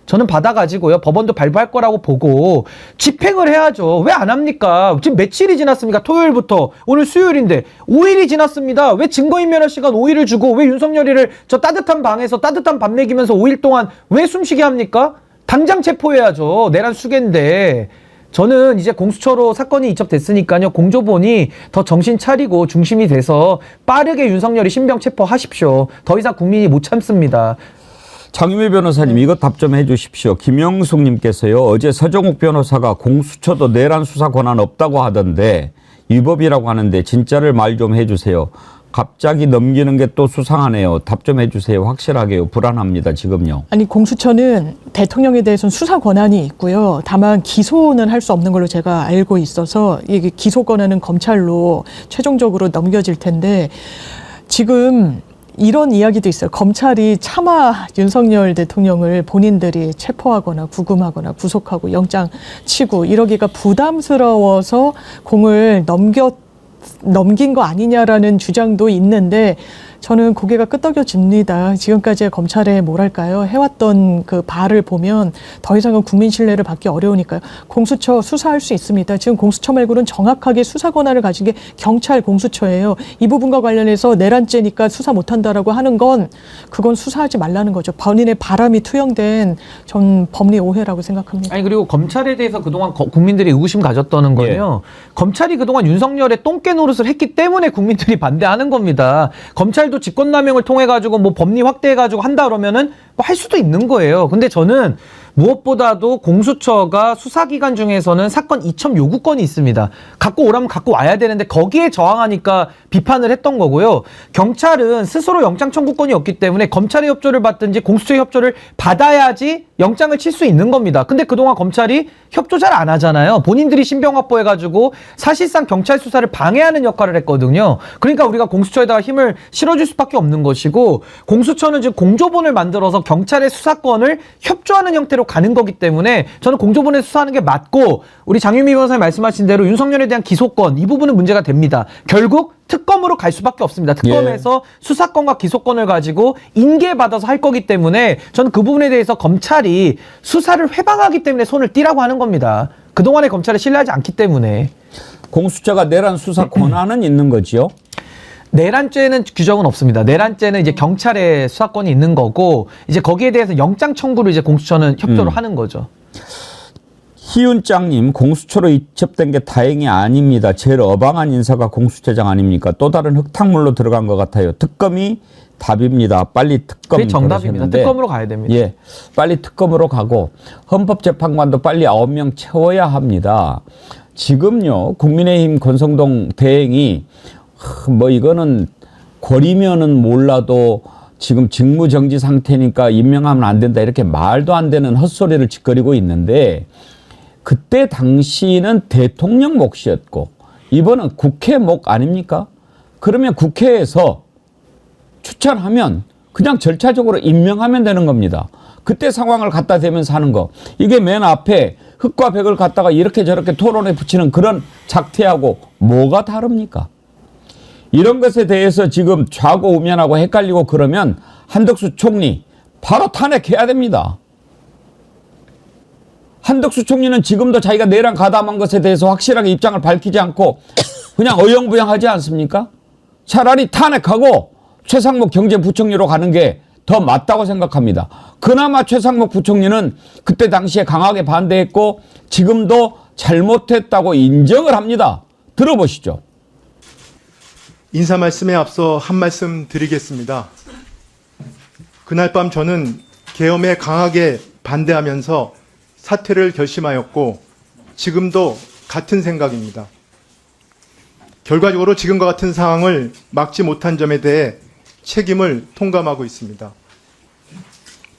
저는 받아가지고요. 법원도 발부할 거라고 보고 집행을 해야죠. 왜 안 합니까? 지금 며칠이 지났습니까? 토요일부터 오늘 수요일인데 5일이 지났습니다. 왜 증거인멸할 시간 5일을 주고 왜 윤석열이를 저 따뜻한 방에서 따뜻한 밥 먹이면서 5일 동안 왜 숨쉬게 합니까? 당장 체포해야죠. 내란 수개인데. 저는 이제 공수처로 사건이 이첩됐으니까요. 공조본이 더 정신 차리고 중심이 돼서 빠르게 윤석열이 신병 체포하십시오. 더 이상 국민이 못 참습니다. 장유미 변호사님 이것 답 좀 해주십시오. 김영숙 님께서요. 어제 서정욱 변호사가 공수처도 내란 수사 권한 없다고 하던데 위법이라고 하는데 진짜를 말 좀 해주세요. 갑자기 넘기는 게 또 수상하네요. 답 좀 해주세요. 확실하게요. 불안합니다. 지금요. 아니 공수처는 대통령에 대해서는 수사 권한이 있고요. 다만 기소는 할 수 없는 걸로 제가 알고 있어서 이게 기소 권한은 검찰로 최종적으로 넘겨질 텐데 지금 이런 이야기도 있어요. 검찰이 차마 윤석열 대통령을 본인들이 체포하거나 구금하거나 구속하고 영장 치고 이러기가 부담스러워서 공을 넘긴 거 아니냐라는 주장도 있는데 저는 고개가 끄덕여집니다. 지금까지 검찰의 뭐랄까요 해왔던 그 바를 보면 더 이상은 국민 신뢰를 받기 어려우니까요. 공수처 수사할 수 있습니다. 지금 공수처 말고는 정확하게 수사 권한을 가진 게 경찰 공수처예요. 이 부분과 관련해서 내란죄니까 수사 못한다라고 하는 건 그건 수사하지 말라는 거죠. 본인의 바람이 투영된 전 법리 오해라고 생각합니다. 아니 그리고 검찰에 대해서 그동안 국민들이 의구심 가졌다는 거는요. 검찰이 그동안 윤석열의 똥개 노릇을 했기 때문에 국민들이 반대하는 겁니다. 검찰도 직권남용을 통해 가지고 뭐 법리 확대해 가지고 한다 그러면은 뭐 할 수도 있는 거예요. 근데 저는 무엇보다도 공수처가 수사기관 중에서는 사건 이첩 요구권이 있습니다. 갖고 오라면 갖고 와야 되는데 거기에 저항하니까 비판을 했던 거고요. 경찰은 스스로 영장 청구권이 없기 때문에 검찰의 협조를 받든지 공수처의 협조를 받아야지 영장을 칠 수 있는 겁니다. 근데 그동안 검찰이 협조 잘 안 하잖아요. 본인들이 신병 확보해가지고 사실상 경찰 수사를 방해하는 역할을 했거든요. 그러니까 우리가 공수처에다가 힘을 실어줄 수밖에 없는 것이고 공수처는 지금 공조본을 만들어서 경찰의 수사권을 협조하는 형태로 가는 거기 때문에 저는 공조본에 수사하는 게 맞고 우리 장유미 변호사님 말씀하신 대로 윤석열에 대한 기소권 이 부분은 문제가 됩니다. 결국 특검으로 갈 수밖에 없습니다. 특검에서 수사권과 기소권을 가지고 인계받아서 할 거기 때문에 저는 그 부분에 대해서 검찰이 수사를 회방하기 때문에 손을 떼라고 하는 겁니다. 그동안의 검찰을 신뢰하지 않기 때문에. 공수처가 내란 수사 권한은 있는 거지요? 내란죄는 규정은 없습니다. 내란죄는 이제 경찰의 수사권이 있는 거고 이제 거기에 대해서 영장 청구를 이제 공수처는 협조를 하는 거죠. 희윤짱님 공수처로 이첩된 게 다행이 아닙니다. 제일 어방한 인사가 공수처장 아닙니까? 또 다른 흙탕물로 들어간 것 같아요. 특검이 답입니다. 빨리 특검. 그게 정답입니다. 그러셨는데, 특검으로 가야 됩니다. 예, 빨리 특검으로 가고 헌법재판관도 빨리 9명 채워야 합니다. 지금요 국민의힘 권성동 대행이 뭐 이거는 권리면은 몰라도 지금 직무정지 상태니까 임명하면 안 된다 이렇게 말도 안 되는 헛소리를 짓거리고 있는데 그때 당시는 대통령 몫이었고 이번은 국회 몫 아닙니까? 그러면 국회에서 추천하면 그냥 절차적으로 임명하면 되는 겁니다. 그때 상황을 갖다 대면서 하는 거. 이게 맨 앞에 흑과 백을 갖다가 이렇게 저렇게 토론에 붙이는 그런 작태하고 뭐가 다릅니까? 이런 것에 대해서 지금 좌고우면하고 헷갈리고 그러면 한덕수 총리 바로 탄핵해야 됩니다. 한덕수 총리는 지금도 자기가 내란 가담한 것에 대해서 확실하게 입장을 밝히지 않고 그냥 어영부영하지 않습니까? 차라리 탄핵하고 최상목 경제부총리로 가는 게 더 맞다고 생각합니다. 그나마 최상목 부총리는 그때 당시에 강하게 반대했고 지금도 잘못했다고 인정을 합니다. 들어보시죠. 인사 말씀에 앞서 한 말씀 드리겠습니다. 그날 밤 저는 계엄에 강하게 반대하면서 사퇴를 결심하였고 지금도 같은 생각입니다. 결과적으로 지금과 같은 상황을 막지 못한 점에 대해 책임을 통감하고 있습니다.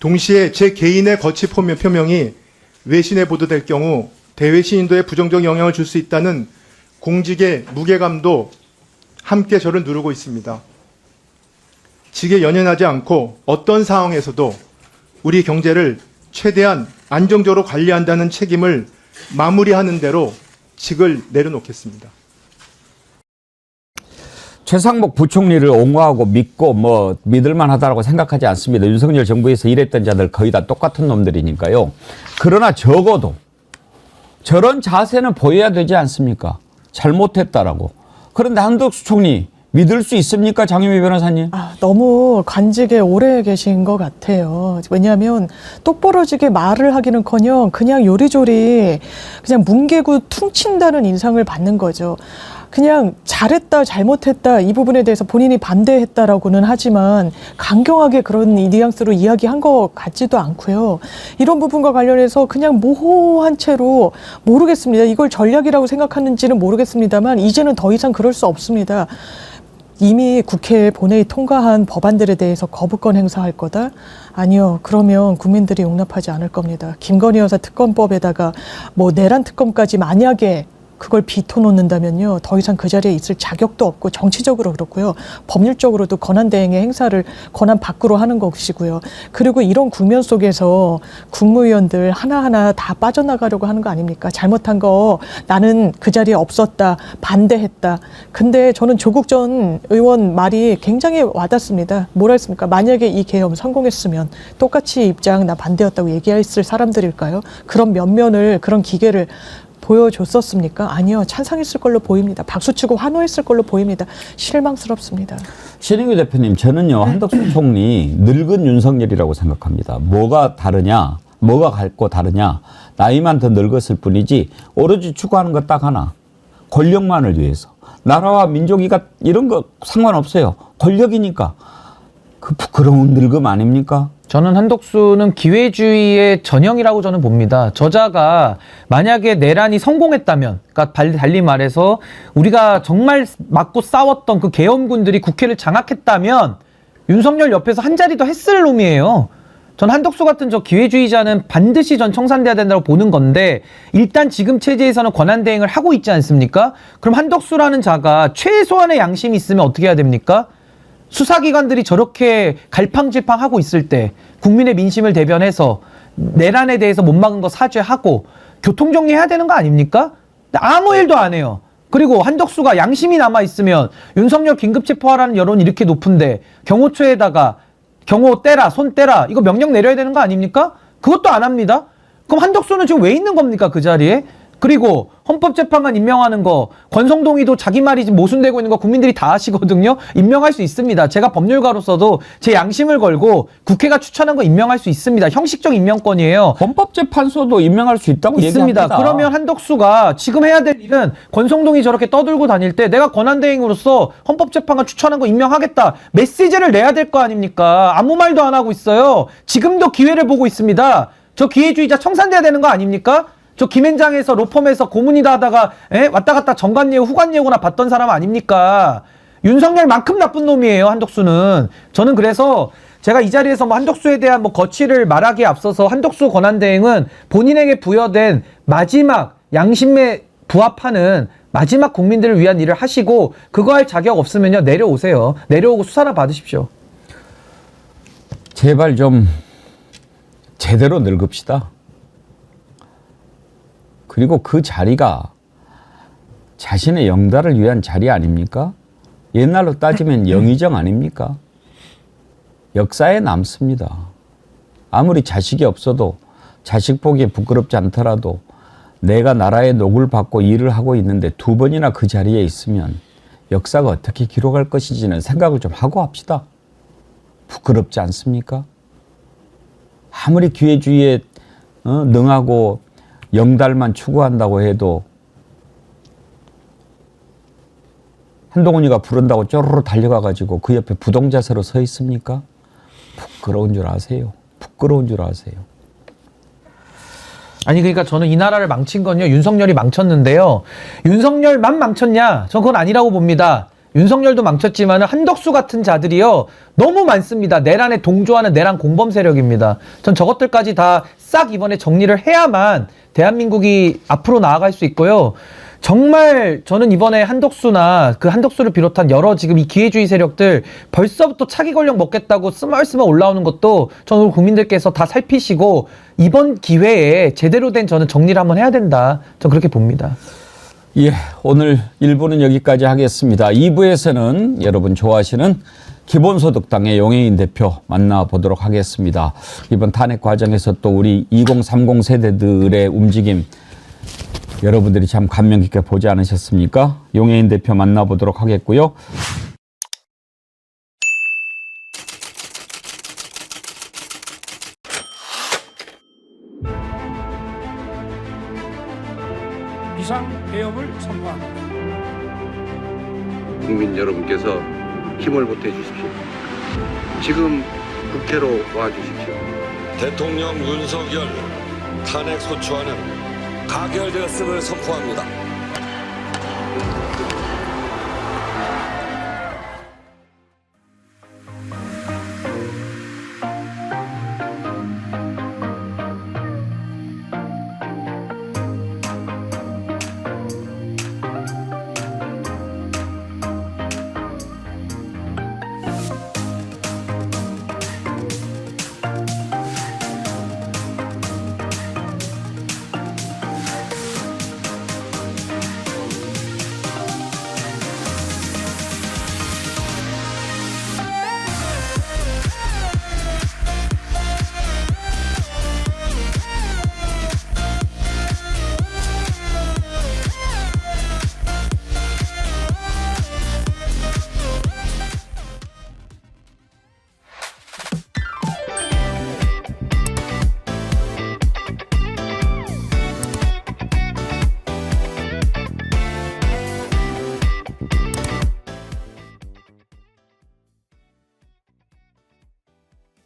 동시에 제 개인의 거취 표명이 외신에 보도될 경우 대외신 인도에 부정적 영향을 줄 수 있다는 공직의 무게감도 함께 저를 누르고 있습니다. 직에 연연하지 않고 어떤 상황에서도 우리 경제를 최대한 안정적으로 관리한다는 책임을 마무리하는 대로 직을 내려놓겠습니다. 최상목 부총리를 옹호하고 믿고 뭐 믿을만하다고 생각하지 않습니다. 윤석열 정부에서 일했던 자들 거의 다 똑같은 놈들이니까요. 그러나 적어도 저런 자세는 보여야 되지 않습니까? 잘못했다라고. 그런데 한덕수 총리 믿을 수 있습니까? 장유미 변호사님. 너무 관직에 오래 계신 것 같아요. 왜냐하면 똑부러지게 말을 하기는커녕 그냥 요리조리 그냥 뭉개고 퉁친다는 인상을 받는 거죠. 그냥 잘했다 잘못했다 이 부분에 대해서 본인이 반대했다라고는 하지만 강경하게 그런 뉘앙스로 이야기한 것 같지도 않고요. 이런 부분과 관련해서 그냥 모호한 채로 모르겠습니다. 이걸 전략이라고 생각하는지는 모르겠습니다만 이제는 더 이상 그럴 수 없습니다. 이미 국회에 본회의 통과한 법안들에 대해서 거부권 행사할 거다? 아니요. 그러면 국민들이 용납하지 않을 겁니다. 김건희 여사 특검법에다가 뭐 내란 특검까지 만약에 그걸 비토놓는다면요. 더 이상 그 자리에 있을 자격도 없고 정치적으로 그렇고요. 법률적으로도 권한대행의 행사를 권한 밖으로 하는 것이고요. 그리고 이런 국면 속에서 국무위원들 하나하나 다 빠져나가려고 하는 거 아닙니까? 잘못한 거 나는 그 자리에 없었다. 반대했다. 근데 저는 조국 전 의원 말이 굉장히 와닿습니다. 뭐라 했습니까? 만약에 이 계엄 성공했으면 똑같이 입장 나 반대였다고 얘기했을 사람들일까요? 그런 면면을 그런 기계를 보여줬었습니까? 아니요. 찬성했을 걸로 보입니다. 박수치고 환호했을 걸로 보입니다. 실망스럽습니다. 신인규 대표님, 저는요 한덕수 총리 늙은 윤석열이라고 생각합니다. 뭐가 다르냐? 뭐가 갈고 다르냐? 나이만 더 늙었을 뿐이지 오로지 추구하는 것 딱 하나. 권력만을 위해서. 나라와 민족이가 이런 거 상관없어요. 권력이니까. 그 부끄러운 늙음 아닙니까? 저는 한덕수는 기회주의의 전형이라고 저는 봅니다. 저자가 만약에 내란이 성공했다면, 그러니까 달리 말해서 우리가 정말 맞고 싸웠던 그 계엄군들이 국회를 장악했다면 윤석열 옆에서 한 자리 더 했을 놈이에요. 전 한덕수 같은 저 기회주의자는 반드시 전 청산돼야 된다고 보는 건데 일단 지금 체제에서는 권한대행을 하고 있지 않습니까? 그럼 한덕수라는 자가 최소한의 양심이 있으면 어떻게 해야 됩니까? 수사기관들이 저렇게 갈팡질팡하고 있을 때 국민의 민심을 대변해서 내란에 대해서 못 막은 거 사죄하고 교통정리해야 되는 거 아닙니까? 근데 아무 일도 안 해요. 그리고 한덕수가 양심이 남아있으면 윤석열 긴급체포하라는 여론이 이렇게 높은데 경호처에다가 경호 떼라, 손 떼라 이거 명령 내려야 되는 거 아닙니까? 그것도 안 합니다. 그럼 한덕수는 지금 왜 있는 겁니까? 그 자리에? 그리고 헌법재판관 임명하는 거 권성동이도 자기 말이 지금 모순되고 있는 거 국민들이 다 아시거든요. 임명할 수 있습니다. 제가 법률가로서도 제 양심을 걸고 국회가 추천한 거 임명할 수 있습니다. 형식적 임명권이에요. 헌법재판소도 임명할 수 있다고 있습니다. 얘기합니다. 그러면 한덕수가 지금 해야 될 일은 권성동이 저렇게 떠들고 다닐 때 내가 권한대행으로서 헌법재판관 추천한 거 임명하겠다. 메시지를 내야 될 거 아닙니까? 아무 말도 안 하고 있어요. 지금도 기회를 보고 있습니다. 저 기회주의자 청산돼야 되는 거 아닙니까? 저 김앤장에서 로펌에서 고문이다 하다가 왔다 갔다 정관예우 후관예우나 받던 사람 아닙니까? 윤석열만큼 나쁜 놈이에요. 한덕수는. 저는 그래서 제가 이 자리에서 뭐 한덕수에 대한 뭐 거취를 말하기에 앞서서 한덕수 권한대행은 본인에게 부여된 마지막 양심에 부합하는 마지막 국민들을 위한 일을 하시고 그거 할 자격 없으면요 내려오세요. 내려오고 수사나 받으십시오. 제발 좀 제대로 늙읍시다. 그리고 그 자리가 자신의 영달을 위한 자리 아닙니까? 옛날로 따지면 영의정 아닙니까? 역사에 남습니다. 아무리 자식이 없어도 자식 보기에 부끄럽지 않더라도 내가 나라의 녹을 받고 일을 하고 있는데 2번이나 그 자리에 있으면 역사가 어떻게 기록할 것인지는 생각을 좀 하고 합시다. 부끄럽지 않습니까? 아무리 기회주의에 능하고 영달만 추구한다고 해도 한동훈이가 부른다고 쪼르르 달려가가지고 그 옆에 부동자세로 서 있습니까? 부끄러운 줄 아세요. 부끄러운 줄 아세요. 아니 그러니까 저는 이 나라를 망친 건요 윤석열이 망쳤는데요. 윤석열만 망쳤냐? 전 그건 아니라고 봅니다. 윤석열도 망쳤지만 한덕수 같은 자들이요 너무 많습니다. 내란에 동조하는 내란 공범 세력입니다. 전 저것들까지 다 싹 이번에 정리를 해야만 대한민국이 앞으로 나아갈 수 있고요. 정말 저는 이번에 한덕수나 그 한덕수를 비롯한 여러 지금 이 기회주의 세력들 벌써부터 차기 권력 먹겠다고 스멀스멀 올라오는 것도 저는 국민들께서 다 살피시고 이번 기회에 제대로 된 저는 정리를 한번 해야 된다. 전 그렇게 봅니다. 예, 오늘 1부는 여기까지 하겠습니다. 2부에서는 여러분 좋아하시는 기본소득당의 용해인 대표 만나보도록 하겠습니다. 이번 탄핵 과정에서 또 우리 2030 세대들의 움직임 여러분들이 참 감명 깊게 보지 않으셨습니까? 용해인 대표 만나보도록 하겠고요. 비상계엄을 선포합니다. 국민 여러분께서 힘을 보태 주십시오. 지금 국회로 와 주십시오. 대통령 윤석열 탄핵 소추안은 가결되었음을 선포합니다.